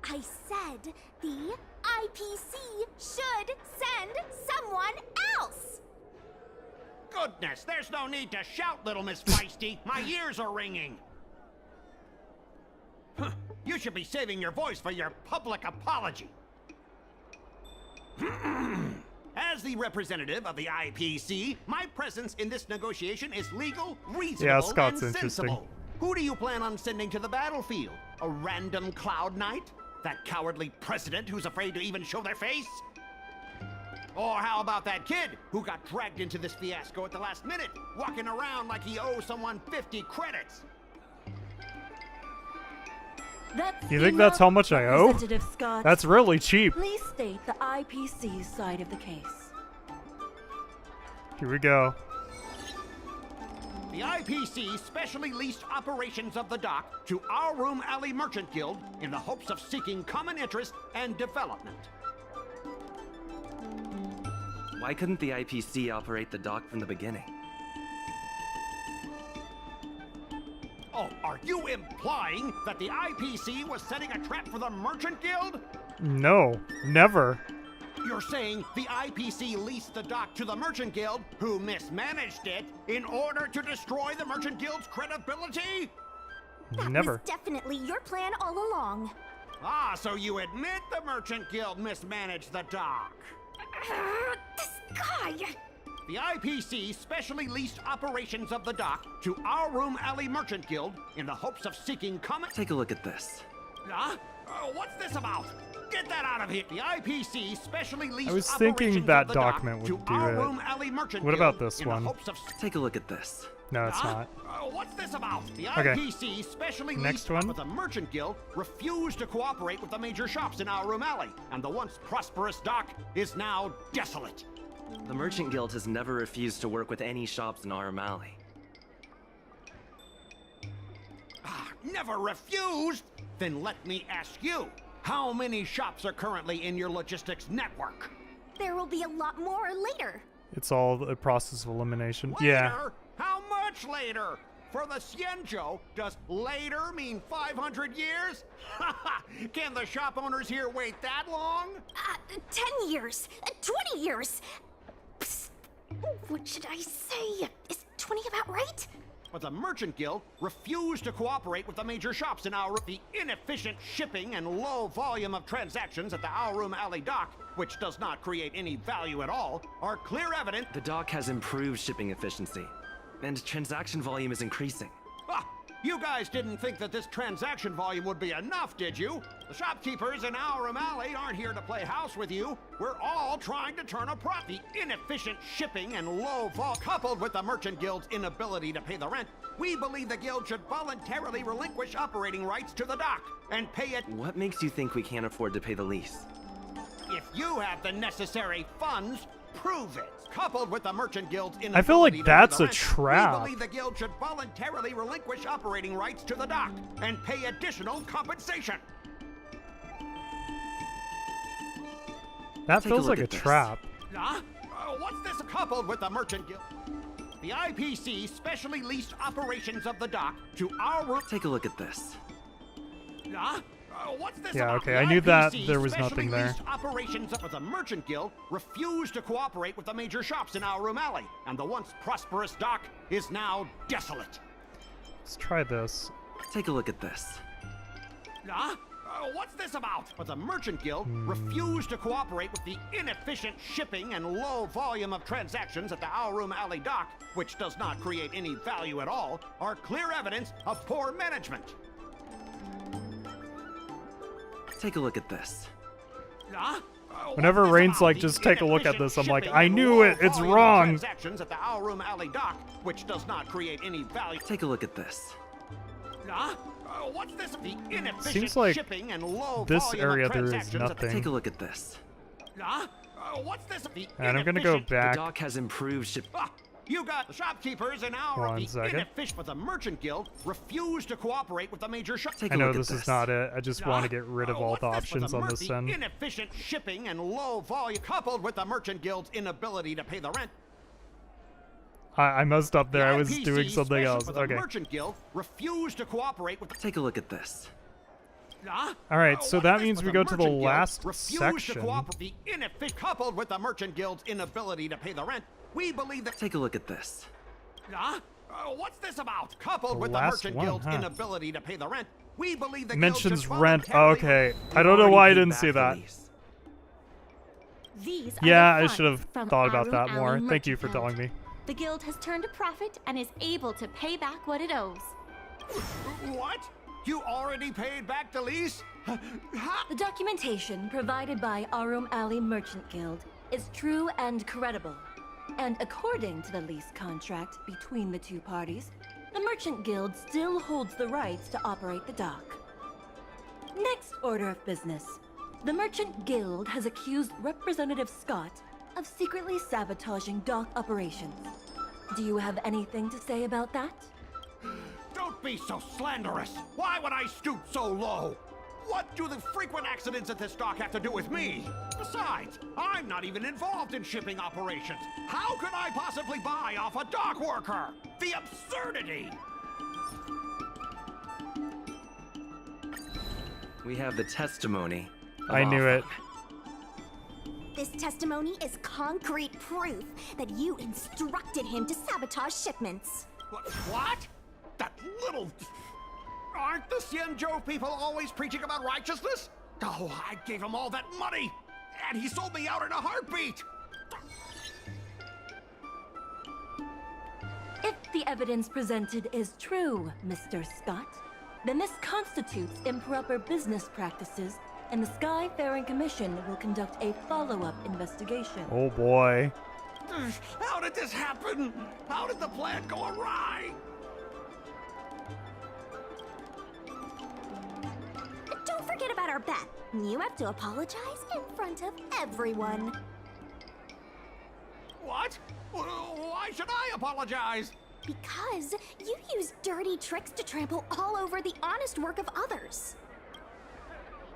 I said the IPC should send someone else. Goodness, there's no need to shout, little Miss Feisty. My ears are ringing. Huh. You should be saving your voice for your public apology. As the representative of the IPC, my presence in this negotiation is legal, reasonable, Scott's and interesting. sensible. Who do you plan on sending to the battlefield? A random Cloud Knight? That cowardly president who's afraid to even show their face? Or how about that kid who got dragged into this fiasco at the last minute, walking around like he owes someone 50 credits? You think that's how much I owe? Representative Scott, That's really cheap. please state the IPC's side of the case. Here we go. The IPC specially leased operations of the dock to our Room Alley Merchant Guild in the hopes of seeking common interest and development. Why couldn't the IPC operate the dock from the beginning? Oh, are you implying that the IPC was setting a trap for the Merchant Guild? No, never. You're saying the IPC leased the dock to the Merchant Guild, who mismanaged it, in order to destroy the Merchant Guild's credibility? Never. Was definitely your plan all along. Ah, so you admit the Merchant Guild mismanaged the dock? This guy! The IPC specially leased operations of the dock to our Room Alley Merchant Guild in the hopes of seeking common... Take a look at this. Huh? What's this about? Get that out of here! The IPC specially leased I was thinking operations that of the dock document to would do our it. Room Alley Merchant What Guild about this in the one? hopes of... Take a look at this. No, it's not. What's this about? The Okay. IPC specially Next leased, one. but the Merchant Guild refused to cooperate with the major shops in our Room Alley, and the once prosperous dock is now desolate. The Merchant Guild has never refused to work with any shops in Arum Alley. Never refused? Then let me ask you, how many shops are currently in your logistics network? There will be a lot more later. It's all a process of elimination. Yeah. Later? How much later? For the Xianzhou, does later mean 500 years? Can the shop owners here wait that long? 10 years. 20 years. Psst. What should I say? Is 20 about right? But the Merchant Guild refused to cooperate with the major shops in our... The inefficient shipping and low volume of transactions at the Our Room Alley dock, which does not create any value at all, are clear evidence... The dock has improved shipping efficiency, and transaction volume is increasing. Ah, you guys didn't think that this transaction volume would be enough, did you? The shopkeepers in Our Room Alley aren't here to play house with you. We're all trying to turn a profit. The inefficient shipping and low vol, coupled with the Merchant Guild's inability to pay the rent, we believe the guild should voluntarily relinquish operating rights to the dock and pay it. What makes you think we can't afford to pay the lease? If you have the necessary funds, prove it. Coupled with the Merchant Guild's inability I feel like to that's pay a the rent, trap. we believe the guild should voluntarily relinquish operating rights to the dock and pay additional compensation. That Take a feels look like a at this. trap. Huh? What's this? Coupled with the Merchant Guild. The IPC specially leased operations of the dock to our room. Take a look at this. Huh? What's this Yeah, about? okay, The I knew that IPC there was specially nothing there. leased operations of the Merchant Guild refused to cooperate with the major shops in our Room Alley, and the once prosperous dock is now desolate. Let's try this. Take a look at this. Huh? What's this about? But the Merchant Guild refused to cooperate with the inefficient shipping and low volume of transactions at the Our Room Alley dock, which does not create any value at all, are clear evidence of poor management. Take a look at this. Huh? Whenever Rain's like, just take a look at this, I'm like, I knew it, it's wrong. Transactions at the Our Room Alley dock, which does not create any value. Take a look at this. What's this? The inefficient Seems like shipping and low this volume area of there is transactions. nothing. Take a look at this. What's this? The And I'm gonna go inefficient- back. The dock has improved ship. You got shopkeepers in our One second. inefficient, but the Merchant Guild refuse to cooperate with the major shop. I know this is not it. I just want to get rid of all the options on this end. Inefficient shipping and low volume, coupled with the Merchant Guild's inability to pay the rent. I messed up there. I was IPC doing something special else. for the Okay. Merchant Guild refuse to cooperate with the. Take a look at this. All right, so that means we go to the Merchant Guild last refuse section. To cooperate. The inefficient, coupled with the Merchant Guild's inability to pay the rent, we believe that. Take a look at this. What's this about? Coupled with the last Merchant one, Guild's huh? inability to pay the rent, we believe the Mentions guild should rent. voluntarily- Okay. I don't know why I didn't see that. These Yeah, are the I should have funds from thought about Arum that more. Alley Thank you for Merchant telling Guild. me. The guild has turned a profit and is able to pay back what it owes. What? You already paid back the lease? The documentation provided by Arum Alley Merchant Guild is true and credible. And according to the lease contract between the two parties, the Merchant Guild still holds the rights to operate the dock. Next order of business. The Merchant Guild has accused Representative Scott of secretly sabotaging dock operations. Do you have anything to say about that? Don't be so slanderous! Why would I stoop so low? What do the frequent accidents at this dock have to do with me? Besides, I'm not even involved in shipping operations. How could I possibly buy off a dock worker? The absurdity! We have the testimony. I knew it. This testimony is concrete proof that you instructed him to sabotage shipments. What? That little... Aren't the Xianzhou people always preaching about righteousness? Oh, I gave him all that money, and he sold me out in a heartbeat! If the evidence presented is true, Mr. Scott, then this constitutes improper business practices, and the Skyfaring Commission will conduct a follow-up investigation. Oh boy. How did this happen? How did the plan go awry? Don't forget about our bet. You have to apologize in front of everyone. What? Why should I apologize? Because you use dirty tricks to trample all over the honest work of others.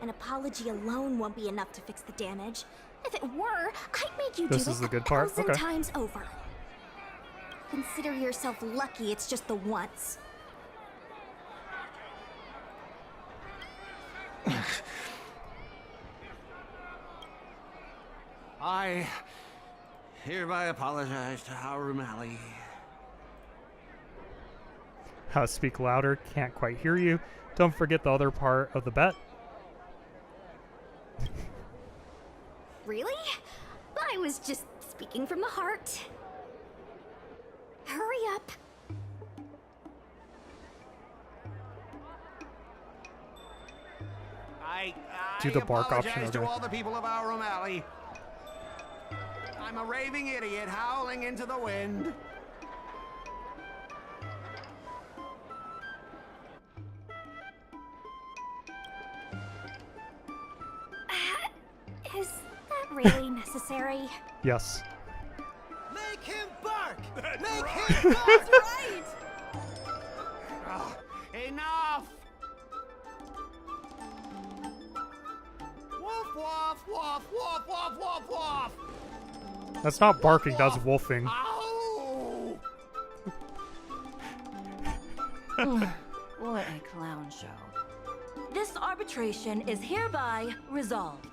An apology alone won't be enough to fix the damage. If it were, I'd make you This do is it the good part? 1,000 Okay. times over. Consider yourself lucky it's just the once. I hereby apologize to Arum Alley. Speak louder. Can't quite hear you. Don't forget the other part of the bet. Really? I was just speaking from the heart. Hurry up. Do the bark option, apologize to okay. all the people of Arum Alley. I'm a raving idiot howling into the wind. Is that really necessary? Yes. Make him bark! Make him bark! Right! Enough! Woof, woof, woof, woof, woof, woof, woof! That's not barking, that's wolfing. Ow! What a clown show. This arbitration is hereby resolved.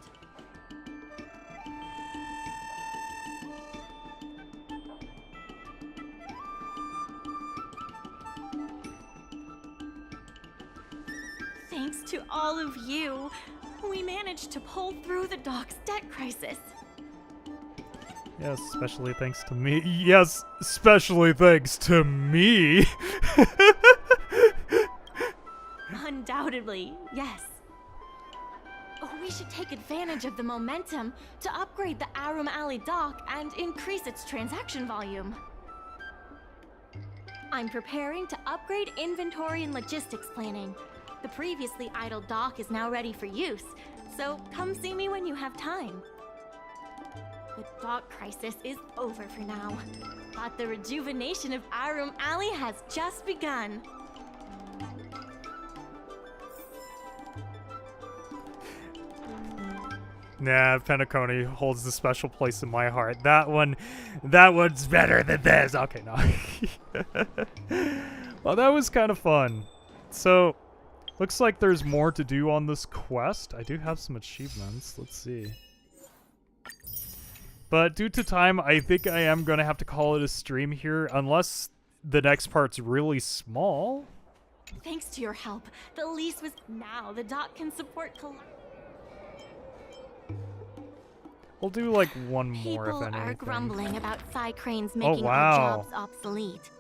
Thanks to all of you, we managed to pull through the dock's debt crisis. Yes, especially thanks to me. Yes, especially thanks to me. Undoubtedly, yes. We should take advantage of the momentum to upgrade the Arum Alley dock and increase its transaction volume. I'm preparing to upgrade inventory and logistics planning. The previously idle dock is now ready for use, so come see me when you have time. The dock crisis is over for now, but the rejuvenation of Arum Alley has just begun. Nah, Penacony holds a special place in my heart. That one's better than this. Okay, no. Well, that was kind of fun. So, looks like there's more to do on this quest. I do have some achievements. Let's see. But due to time, I think I am going to have to call it a stream here, unless the next part's really small. Thanks to your help, the lease was now. The dock can support We'll do like one more, People if anything. are grumbling about Psy Cranes making our jobs obsolete.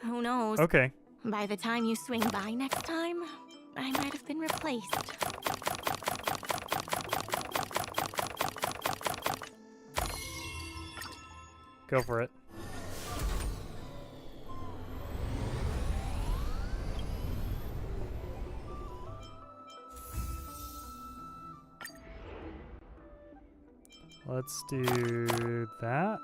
Who knows? Okay. By the time you swing by next time, I might have been replaced. Go for it. Let's do that.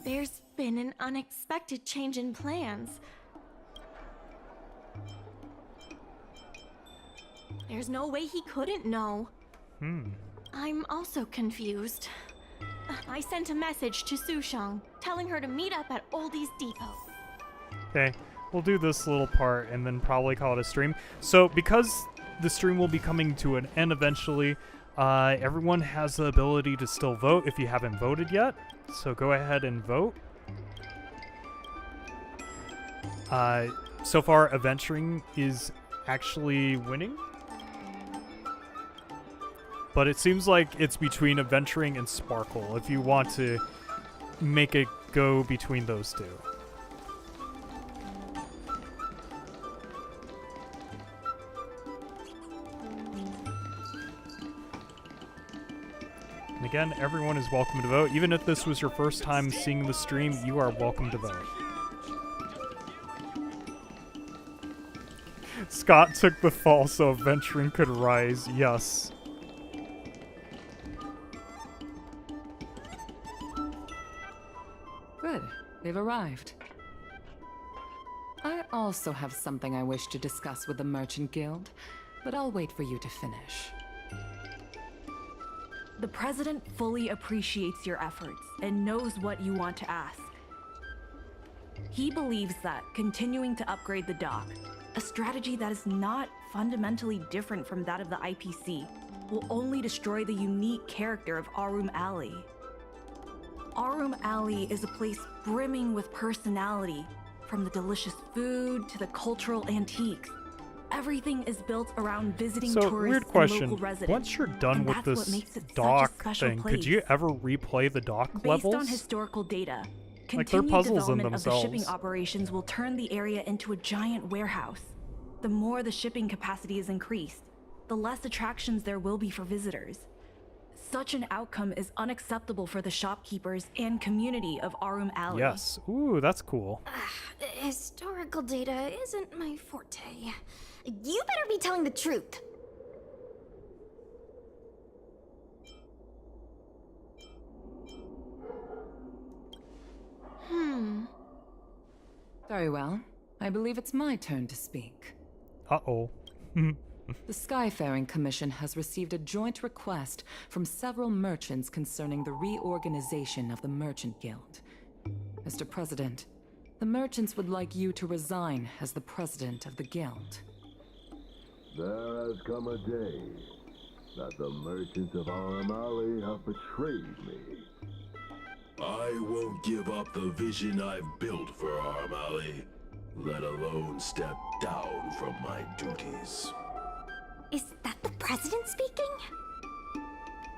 There's been an unexpected change in plans. There's no way he couldn't know. I'm also confused. I sent a message to Sushang, telling her to meet up at Oldie's Depot. Okay, we'll do this little part and then probably call it a stream. So, because the stream will be coming to an end eventually, everyone has the ability to still vote if you haven't voted yet. So go ahead and vote. So far, Adventuring is actually winning. But it seems like it's between Adventuring and Sparkle, if you want to make it go between those two. And again, everyone is welcome to vote. Even if this was your first time seeing the stream, you are welcome to vote. Scott took the fall so Adventuring could rise. Yes. Good. They've arrived. I also have something I wish to discuss with the Merchant Guild, but I'll wait for you to finish. The President fully appreciates your efforts and knows what you want to ask. He believes that continuing to upgrade the dock, a strategy that is not fundamentally different from that of the IPC, will only destroy the unique character of Arum Alley. Arum Alley is a place brimming with personality, from the delicious food to the cultural antiques. Everything is built around visiting tourists weird question. and local residents. Once you're done and with that's what this makes it dock such a special thing, place. could you ever replay the dock Based levels? on historical data, Like, they're continued puzzles in development of the shipping themselves. operations will turn the area into a giant warehouse. The more the shipping capacity is increased, the less attractions there will be for visitors. Such an outcome is unacceptable for the shopkeepers and community of Arum Alley. Yes. Ooh, that's cool. Historical data isn't my forte. You better be telling the truth. Very well. I believe it's my turn to speak. Uh-oh. The Skyfaring Commission has received a joint request from several merchants concerning the reorganization of the Merchant Guild. Mr. President, the merchants would like you to resign as the president of the guild. There has come a day that the merchants of Arum Alley have betrayed me. I won't give up the vision I've built for Arum Alley, let alone step down from my duties. Is that the president speaking?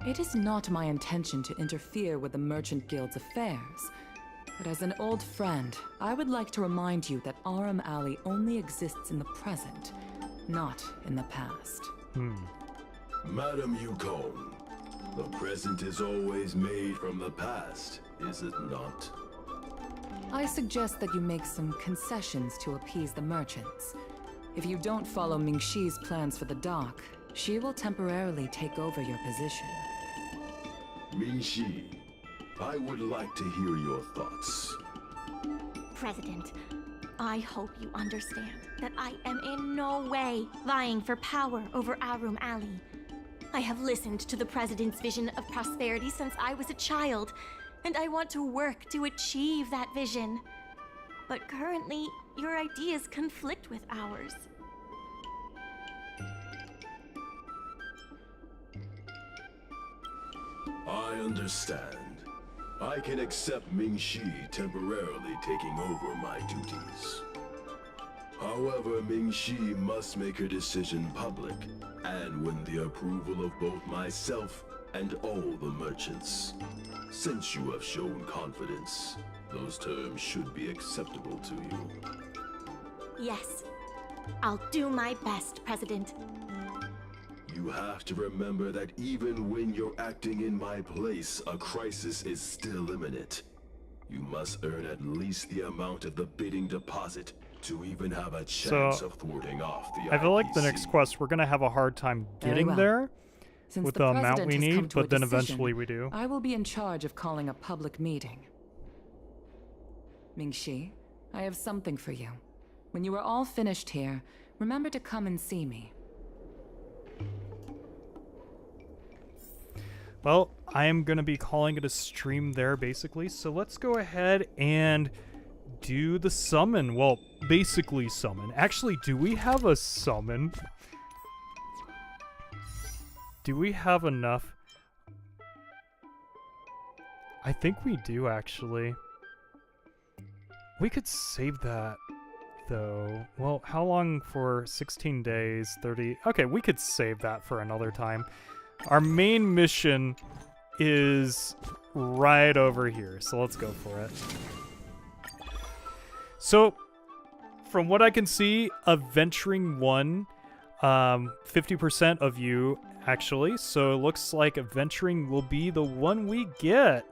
It is not my intention to interfere with the Merchant Guild's affairs. But as an old friend, I would like to remind you that Arum Alley only exists in the present, not in the past. Madam Yukon, the present is always made from the past, is it not? I suggest that you make some concessions to appease the merchants. If you don't follow Mingxi's plans for the dock, she will temporarily take over your position. Mingxi, I would like to hear your thoughts. President, I hope you understand that I am in no way vying for power over Arum Alley. I have listened to the President's vision of prosperity since I was a child, and I want to work to achieve that vision. But currently, your ideas conflict with ours. I understand. I can accept Mingxi temporarily taking over my duties. However, Mingxi must make her decision public, and win the approval of both myself and all the merchants. Since you have shown confidence, those terms should be acceptable to you. Yes, I'll do my best, President. You have to remember that even when you're acting in my place, a crisis is still imminent. You must earn at least the amount of the bidding deposit to even have a chance of thwarting off the I feel like the IPC. next quest we're gonna have a hard time Very getting well. there Since with the the amount President we has come need, to a but then decision, eventually we do. I will be in charge of calling a public meeting. Mingxi, I have something for you. When you are all finished here, remember to come and see me. Well, I am going to be calling it a stream there, basically. So let's go ahead and do the summon. Well, basically summon. Actually, do we have a summon? Do we have enough? I think we do, actually. We could save that, though. Well, how long for 16 days? 30? Okay, we could save that for another time. Our main mission is right over here, so let's go for it. So, from what I can see, Adventuring 1, 50% of you, actually, so it looks like Adventuring will be the one we get.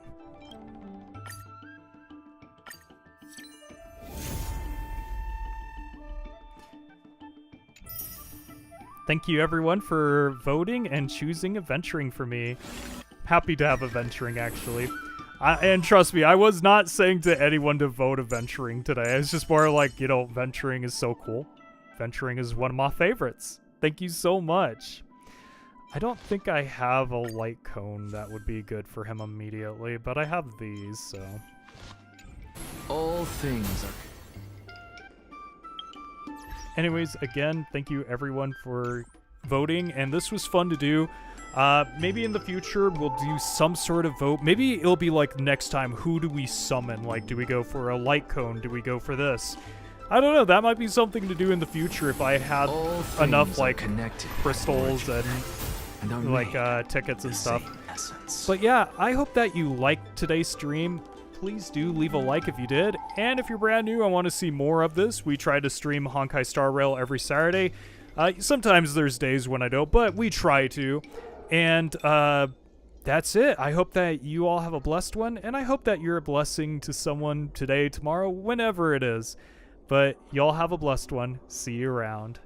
Thank you everyone for voting and choosing Adventuring for me. Happy to have Adventuring, actually. And trust me, I was not saying to anyone to vote Adventuring today. It's just more like, you know, Venturing is so cool. Venturing is one of my favorites. Thank you so much. I don't think I have a light cone that would be good for him immediately, but I have these, so... All things are... Anyways, again, thank you everyone for voting, and this was fun to do. Maybe in the future we'll do some sort of vote. Maybe it'll be like next time, who do we summon? Like, do we go for a light cone? Do we go for this? I don't know, that might be something to do in the future if I had enough, like, crystals and like, tickets and stuff. But yeah, I hope that you liked today's stream. Please do leave a like if you did. And if you're brand new, I want to see more of this. We try to stream Honkai Star Rail every Saturday. Sometimes there's days when I don't, but we try to. And that's it. I hope that you all have a blessed one, and I hope that you're a blessing to someone today, tomorrow, whenever it is. But y'all have a blessed one. See you around.